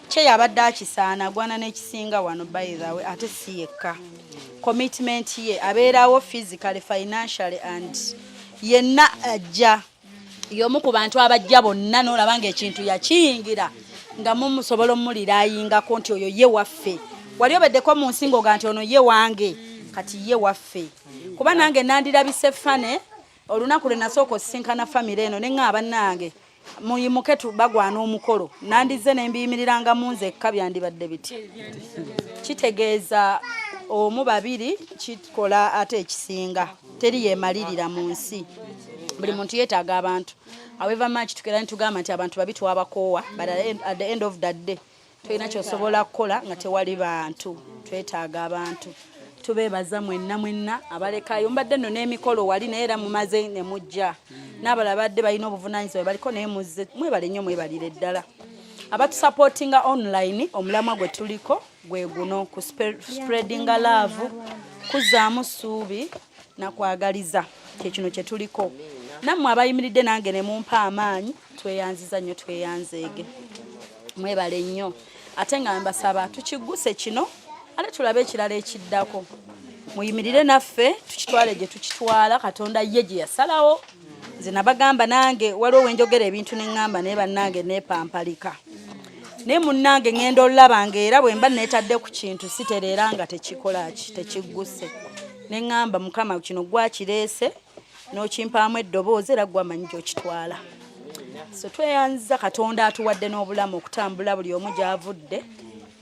Cheya abadde akisaana gwana n'ekisinga wano by the way ate si yekka commitment ye abeerawo physically financially and yenna ajja y'omu ku bantu abajja bonna n'olaba ng'ekintu yakiyingira nga mumusobola omuliraayingako nti oyo ye waffe wali obeddeko mu nsingo ga nti ono ye wange kati ye waffe kuba nange nandirabise fane olunaku lwe nasooka osisinkana famire eno ne ŋŋaaba nange muyimuke bagwana omukolo nandize ne mbiyimiriranga mu nzekka byandibadde biti kitegeeza omu babiri kikola ate ekisinga teri yeemalirira mu nsi buli muntu yeetaaga abantu however much tukera nitugamba nti abantu babi twabakoowa but at the end of that day tulina kyosobola kukola nga tewali bantu twetaaga abantu tubeebaza mwenna abalekayo mbadde nno n'emikolo wali naye era mumaze ne mujja n'abalala badde balina obuvunaanyizibwa baliko naye muzze mwebale nnyo mwebalire ddala abatusupportinga online omulamwa gwe tuliko gwe guno ku spreadinga love kuzaamu ssuubi nakwagaliza kyekino kye tuliko nammwe abayimiridde nange ne mumpa amaanyi tweyanziza nnyo tweyanzeege mwebale nnyo ate nga mbasaba tukiguse kino ale tulabe ekirala ekiddako muyimirire naffe tukitwale gye tukitwala katonda ye gye yasalawo nze nabagamba nange waliwo wenjogera ebintu neŋŋamba naye bannange neepampalika naye munnange ŋŋenda olulaba era bwe mba neetadde ku kintu sitereera nga tekikolaki tekigguse neŋŋamba mukama kino gwakireese n'okimpaamu eddoboozi era gwamanyi gy'okitwala so tweyanziza katonda atuwadde n'obulamu okutambula buli omu gy'avudde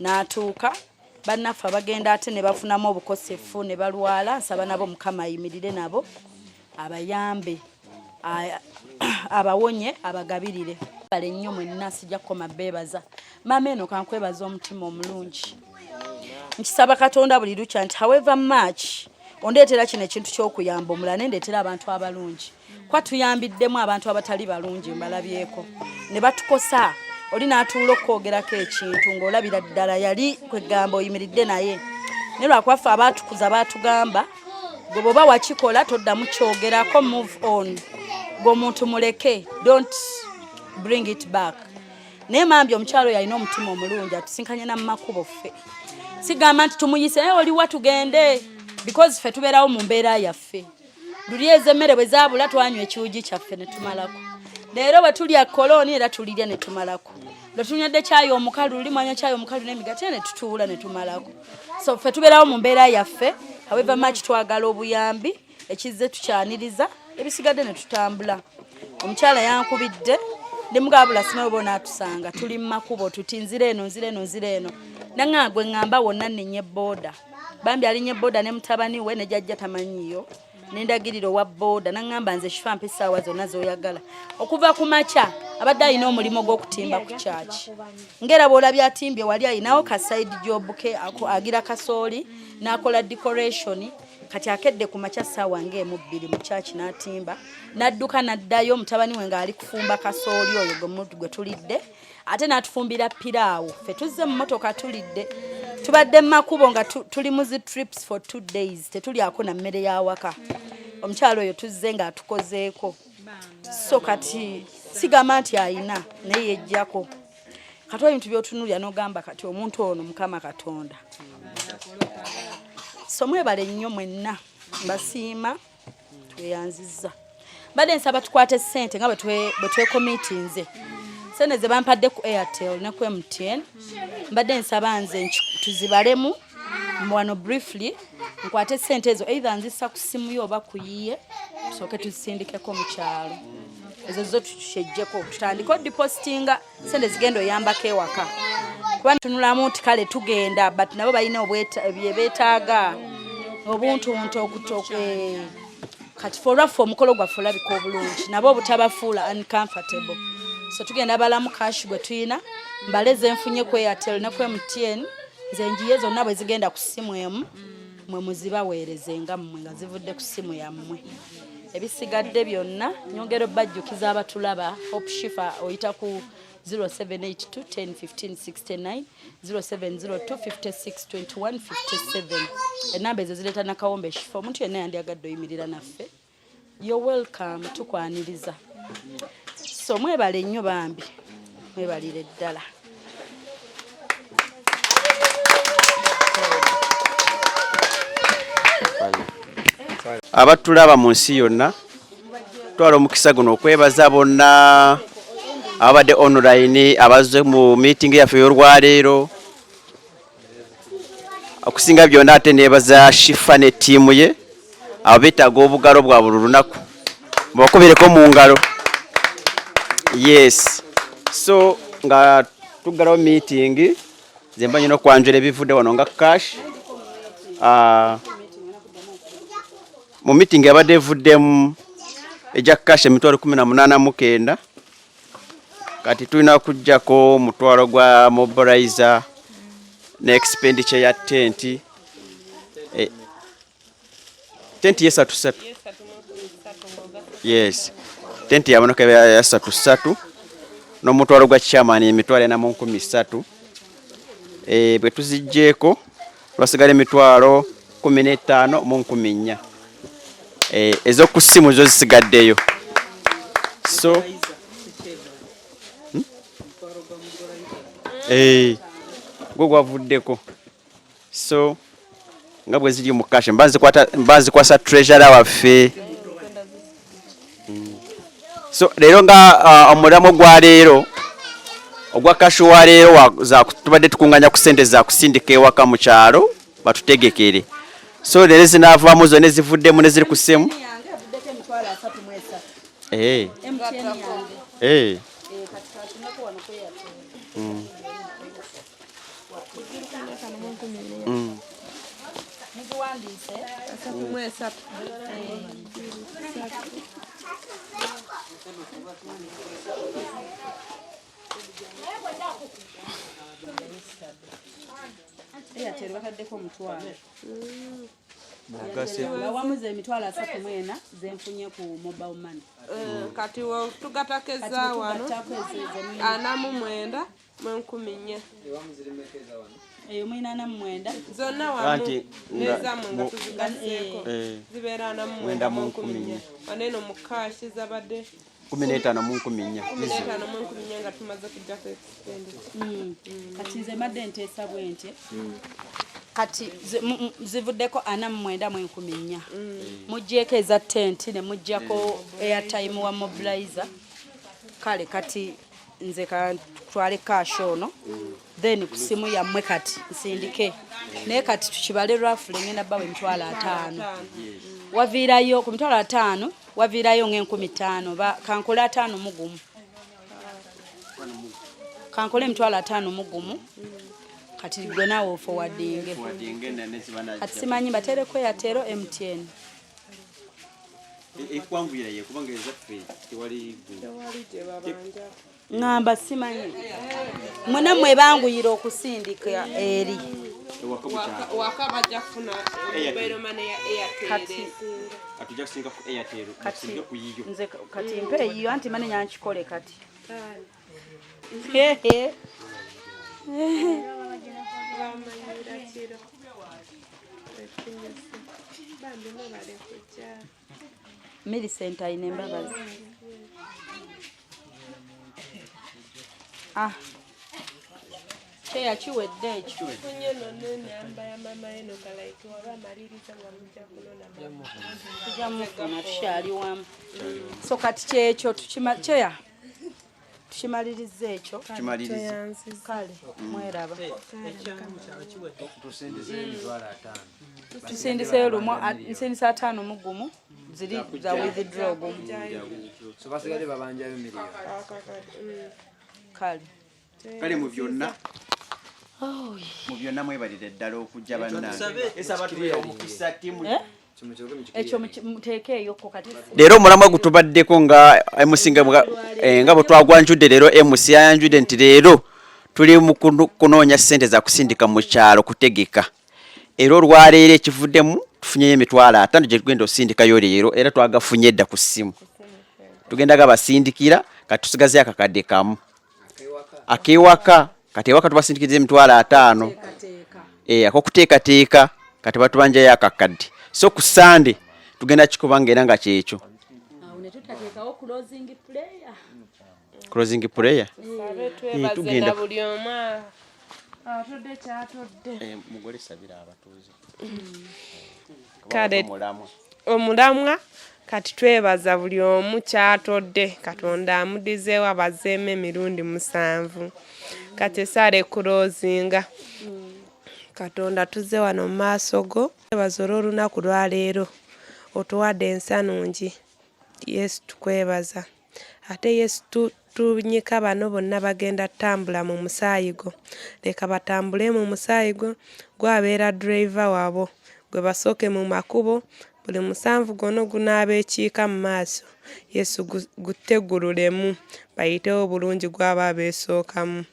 n'atuuka bannaffe abagenda ate ne bafunamu obukosefu ne balwala nsaba nabo mukama ayimirire nabo abayambe abawonye abagabirire bale nnyo mwenna sijja kukoma beebaza maama eno kankwebaza omutima omulungi nkisaba katonda buli lukya nti however much ondeetera kino ekintu ky'okuyamba omulala nendeetera abantu abalungi kwa tuyambiddemu abantu abatali balungi mbalabyeko ne batukosa oli n'atuula okwogerako ekintu ng'olabira ddala yali kwegamba oyimiridde naye ne lwakubaffe abaatukuza baatugamba gwe bw'oba wakikola toddamu kyogerako move on gwe omuntu muleke don't bring it back naye mambi omukyalo yalina omutima omulungi atusinkanye namumakubo ffe sigamba nti tumuyise naye oliwa tugende because ffe tubeerawo mu mbeera yaffe luli ez'emmere bwe zaabula twanywa ekiwugi kyaffe ne tumalako leero bwe tulya koloni era tulirya ne tumalako lwe tunywedde kyayi omukalu luli mwanywa kyayi omukalu n'emigati ne tutuula ne tumalako so ffe tubeerawo mu mbeera yaffe however much twagala obuyambi ekizze tukyaniriza ebisigadde ne tutambula omukyala yankubidde ndi mugabula simawe bona atusanga tuli mu makubo tuti nzire eno nanga gwe ngamba wonna nnenye boda bambi alinye boda ne mutabani we ne jajja tamanyiyo nendagiriro wa boda nangamba nze shifa mpa essaawa zonna z'oyagala okuva ku makya abadde alina omulimo gw'okutimba ku kyaki ngera bw'olabye atimbye wali alinawo ka side job ke agira kasooli n'akola decoration kati akedde ku makya ssaawa ng'emu bbiri mu kyaki n'atimba n'adduka n'addayo mutabani we ng'ali kufumba kasooli oyo gwe tulidde ate n'atufumbira piraawo ffe tuzze mu motoka tulidde tubadde mu makubo nga tuli mu zi trips for 2 days tetulyako na mmere y'awaka omukyalo oyo tuzze ng'atukozeeko so kati sigamba nti ayina naye yejjako kati ebintu by'otunulya n'ogamba kati omuntu ono mukama katonda so mwebale nnyo mwenna mbasiima tweyanzizza badde nsaba tukwate ssente nga bwe twekomitinze sente ze bampadde ku Airtel ne ku MTN mbadde nsaba nze tuzibalemu wano briefly nkwate ssente ezo either nzisa ku simu yo oba ku yiye tusooke tuzisindikeko mu kyalo ezo zo tukyejjeko tutandika depositinga ssente zigenda oyambako ewaka kuba tunulamu nti kale tugenda but nabo balina bye beetaaga obuntuntu okutoke kati forwaffe omukolo gwaffe olabika obulungi nabo obutabafuula uncomfortable so tugenda balamu cash gwe tuyina mbaleze nfunye ku Airtel ne ku MTN nze njiye zonna bwe zigenda ku simu emu mwe muzibaweerezenga mmwe nga zivudde ku simu yammwe ebisigadde byonna nyongero bajjukiza abatulaba Hope Shifa oyita ku 0782 10 15 69 0702 56 21 57 enamba ezo zireeta nakawombe Shifa omuntu yenna yandiyagadde oyimirira naffe you're welcome tukwaniriza so mwebale nnyo bambi mwebalire ddala abatulaba mu nsi yonna twala omukisa guno okwebaza bonna abadde online abazze mu meeting yaffe y'olwaleero okusinga byonna ate neebaza Shifa ne ttiimu ye abo beetaaga obugalo bwa buli lunaku bakubireko mu ngalo. Yes, so nga tuggalawo meeting zemba nyina okwanjula ebivudde wano nga cash. Mu meeting yabadde evuddemu ejja cash emitwalo 18,900 kati tulina kujjako mutwalo gwa mobilizer ne expenditure ya tent. Tent yes atusatu. Yes. Tent yabonoka ya 3 no mutwalo gwa chairman emitwalo na 13. Bwe tuzijjeko basigale emitwalo 15 mu 14. Ezo ku simu zo zisigaddeyo. So gwe gwavuddeko. So nga bwe ziri mu cash mbanzi kwasa treasurer waffe. So leero nga omulamu gwa leero ogwa cash wa leero tubadde tukunganya ku sente za kusindika ewaka mu kyalo batutegekere. So leero zinaavaamu zonna ezivuddemu ne ziri ku ssemu. Wamuze emitwalo 34 zenfunye ku mobile money. Kati wo tugatakeza wano 49 mu 14. Eyo mwina na mwenda zonna wamu neza munga tuzigaseko zibeera na mwenda mu 14 aneno mukashi zabadde 15 mu 14 nga tumaze kujja ku extend. Kati nze madde nteesa bwente kati zivuddeko 49 mu 14. Mujjeko eza tent ne mujjako airtime wa mobilizer. Kale kati nze twale cash ono then ku simu yammwe kati nsindike naye kati tukibale roughly ngenda bawe emitwalo 5 waviirayo ku mitwalo 5 waviirayo nga 15 kankole 5 mugumu kankole emitwalo 5 mugumu kati gwe naawe oforwardinge kati simanyi batereko yatero MTN ekwanguyira ye kubanga ezaffe tewali ngamba simanyi mwena mwebanguyira okusindika eri waka bajja kufuna mobile money ya Airtel atujja kusinga ku Airtel kusinga ku yiyo nze kati mpe yiyo anti mane nyankikole kati Millicent ayine mbabazi. Cheya chiwedde ekyo. Funye none namba ya mama eno kalaiki waba maliriza nga mujja kulona mama. Tujamufuna tukyali wamu. So kati kyekyo cheya tukimaliriza ekyo. Tukimaliriza. Kale mweraba. Tusindize emitwalo 5. Tusindiseyo lumu nsindisa 5 mugumu. Ziri za withdraw gumu. So basigale babanjayo miliyo. Kale mu byonna mu byonna mwebalire ddala okujja bannange esaba tubeera omukisa ttiimu ekyo muteekeeyoko kati leero omulamwa gutubaddeko nga MC nga bwe twagwanjudde leero MC ayanjudde nti leero tuli mu kunoonya ssente za kusindika mu kyalo kutegeka era olwaleero ekivuddemu tufunyeyo emitwalo 5 gye tugenda osindikayo leero era twagafunye edda ku ssimu tugenda gabasindikira kati tusigazeyo akakadde kamu akewaka kati ewaka tubasindikiza emitwalo 5 akokuteekateeka kati batubanjayo akakadde so ku Sunday tugenda kikubanga era nga kyekyo closing prayer tugenda buli omu atodde kyatodde mugole sabira abatuuze kale omulamwa kati twebaza buli omu kyatodde Katonda amudizeewo abazeemu emirundi 7 kati esaala ekulozinga Katonda tuzze wano mu maaso go twebaza olw'olunaku lwaleero otuwadde ensa nungi Yesu tukwebaza ate Yesu tunyika bano bonna bagenda tambula mu musaayi gwo leka batambule mu musaayi gwo gwabeera driver wabo gwe basooke mu makubo buli 7 gono gunaaba ekiika mu maaso Yesu gutegululemu bayitewo bulungi gwaba beesookamu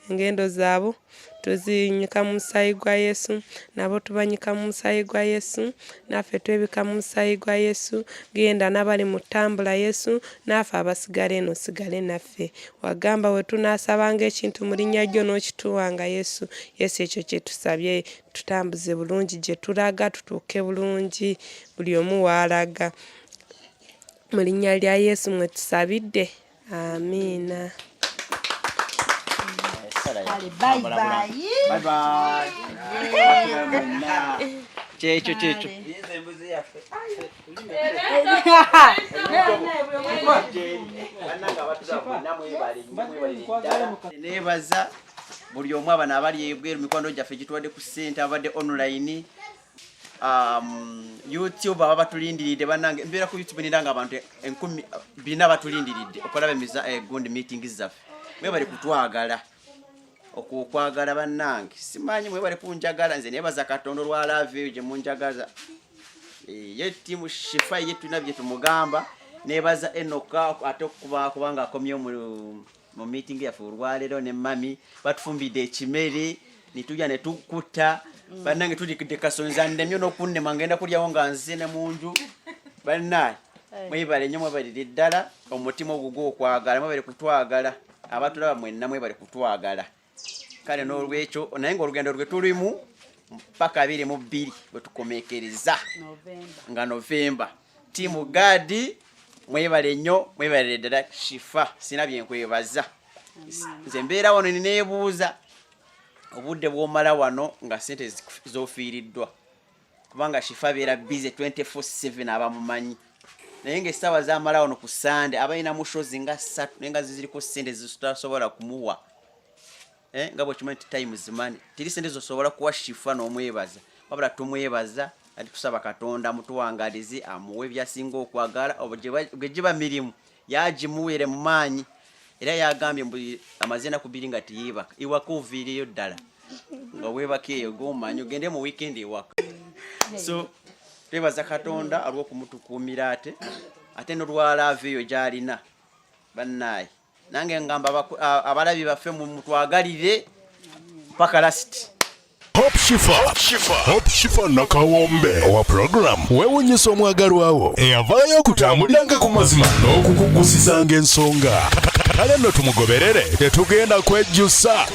engendo zaabo tuzinyika mu musaayi gwa Yesu nabo tubanyika mu musaayi gwa Yesu naffe twebika mu musaayi gwa Yesu genda n'abali mu ttambula Yesu naffe abasigale eno sigale naffe wagamba we tunaasabanga ekintu mu linnya lyo n'okituwanga Yesu ekyo kye tusabye tutambuze bulungi gye tulaga tutuuke bulungi buli omu waalaga mu linnya lya Yesu mwe tusabidde amiina. Bye bye. Bye bye. Checho. Nebaza buli omu abana abali ebweru mikwano gyaffe gituwadde ku ssente abadde online YouTube aba batulindiridde bannange mbeera ku YouTube niranga abantu 10,000 batulindiridde okulaba gundi meeting zaffe mwe bali kutwagala okwagala bannange simanyi mwe bali kunjagala nze nebaza Katonda lwa love gye munjagaza ye timu Shifa yetu nabye tumugamba nebaza Enoka ate kubanga akomye mu meeting yaffe olwaleero ne mami batufumbidde ekimere nitujja ne tukuta bannange tulikidde kasonza ndemyo n'okunnema ngenda kulyawo nga nze ne munju bannaye mwebale nnyo mwebalire ddala omutima ogwo okwagala mwebale kutwagala abatulaba mwenna mwebale kutwagala kale n'olwekyo naye ng'olugendo lwe tulimu mpaka 22 bwe tukomekereza nga Novemba tiimu Gadi mwebale nnyo mwebalire ddala Shifa sina byenkwebaza nze mbeera wano neneebuuza obudde bw'omala wano nga sente zoofiiriddwa kubanga Shifa beera busy 24/7 abamumanyi naye ng'essaawa z'amala wano ku Sande abalina mu shows nga 3 naye nga ziriko sente zitasobola kumuwa nga bw'okimanyi time zimani tiri sente zosobola kuwa Shifa n'omwebaza wabula tumwebaza ati tusaba Katonda mutuwangalize amuwe byasinga okwagala bwe giba mirimu yagimuwere mu maanyi era yagambye mbu amazina kubiri nga tiyiibaka iwaka oviiriyo ddala nga weebaka eyo g'omanyi ogende mu weekend ewaka so twebaza Katonda olw'okumutukuumira ate n'olwalaava eyo gy'alina bannaaye nange ngamba abalabi baffe mutwagalire paka lasiti Hope Shifa Nakawombe owa program weewuunyisa omwagalwawo eyavaayo okutambuliranga ku mazima n'okukugusisanga ensonga kale nno tumugoberere tetugenda kwejjusa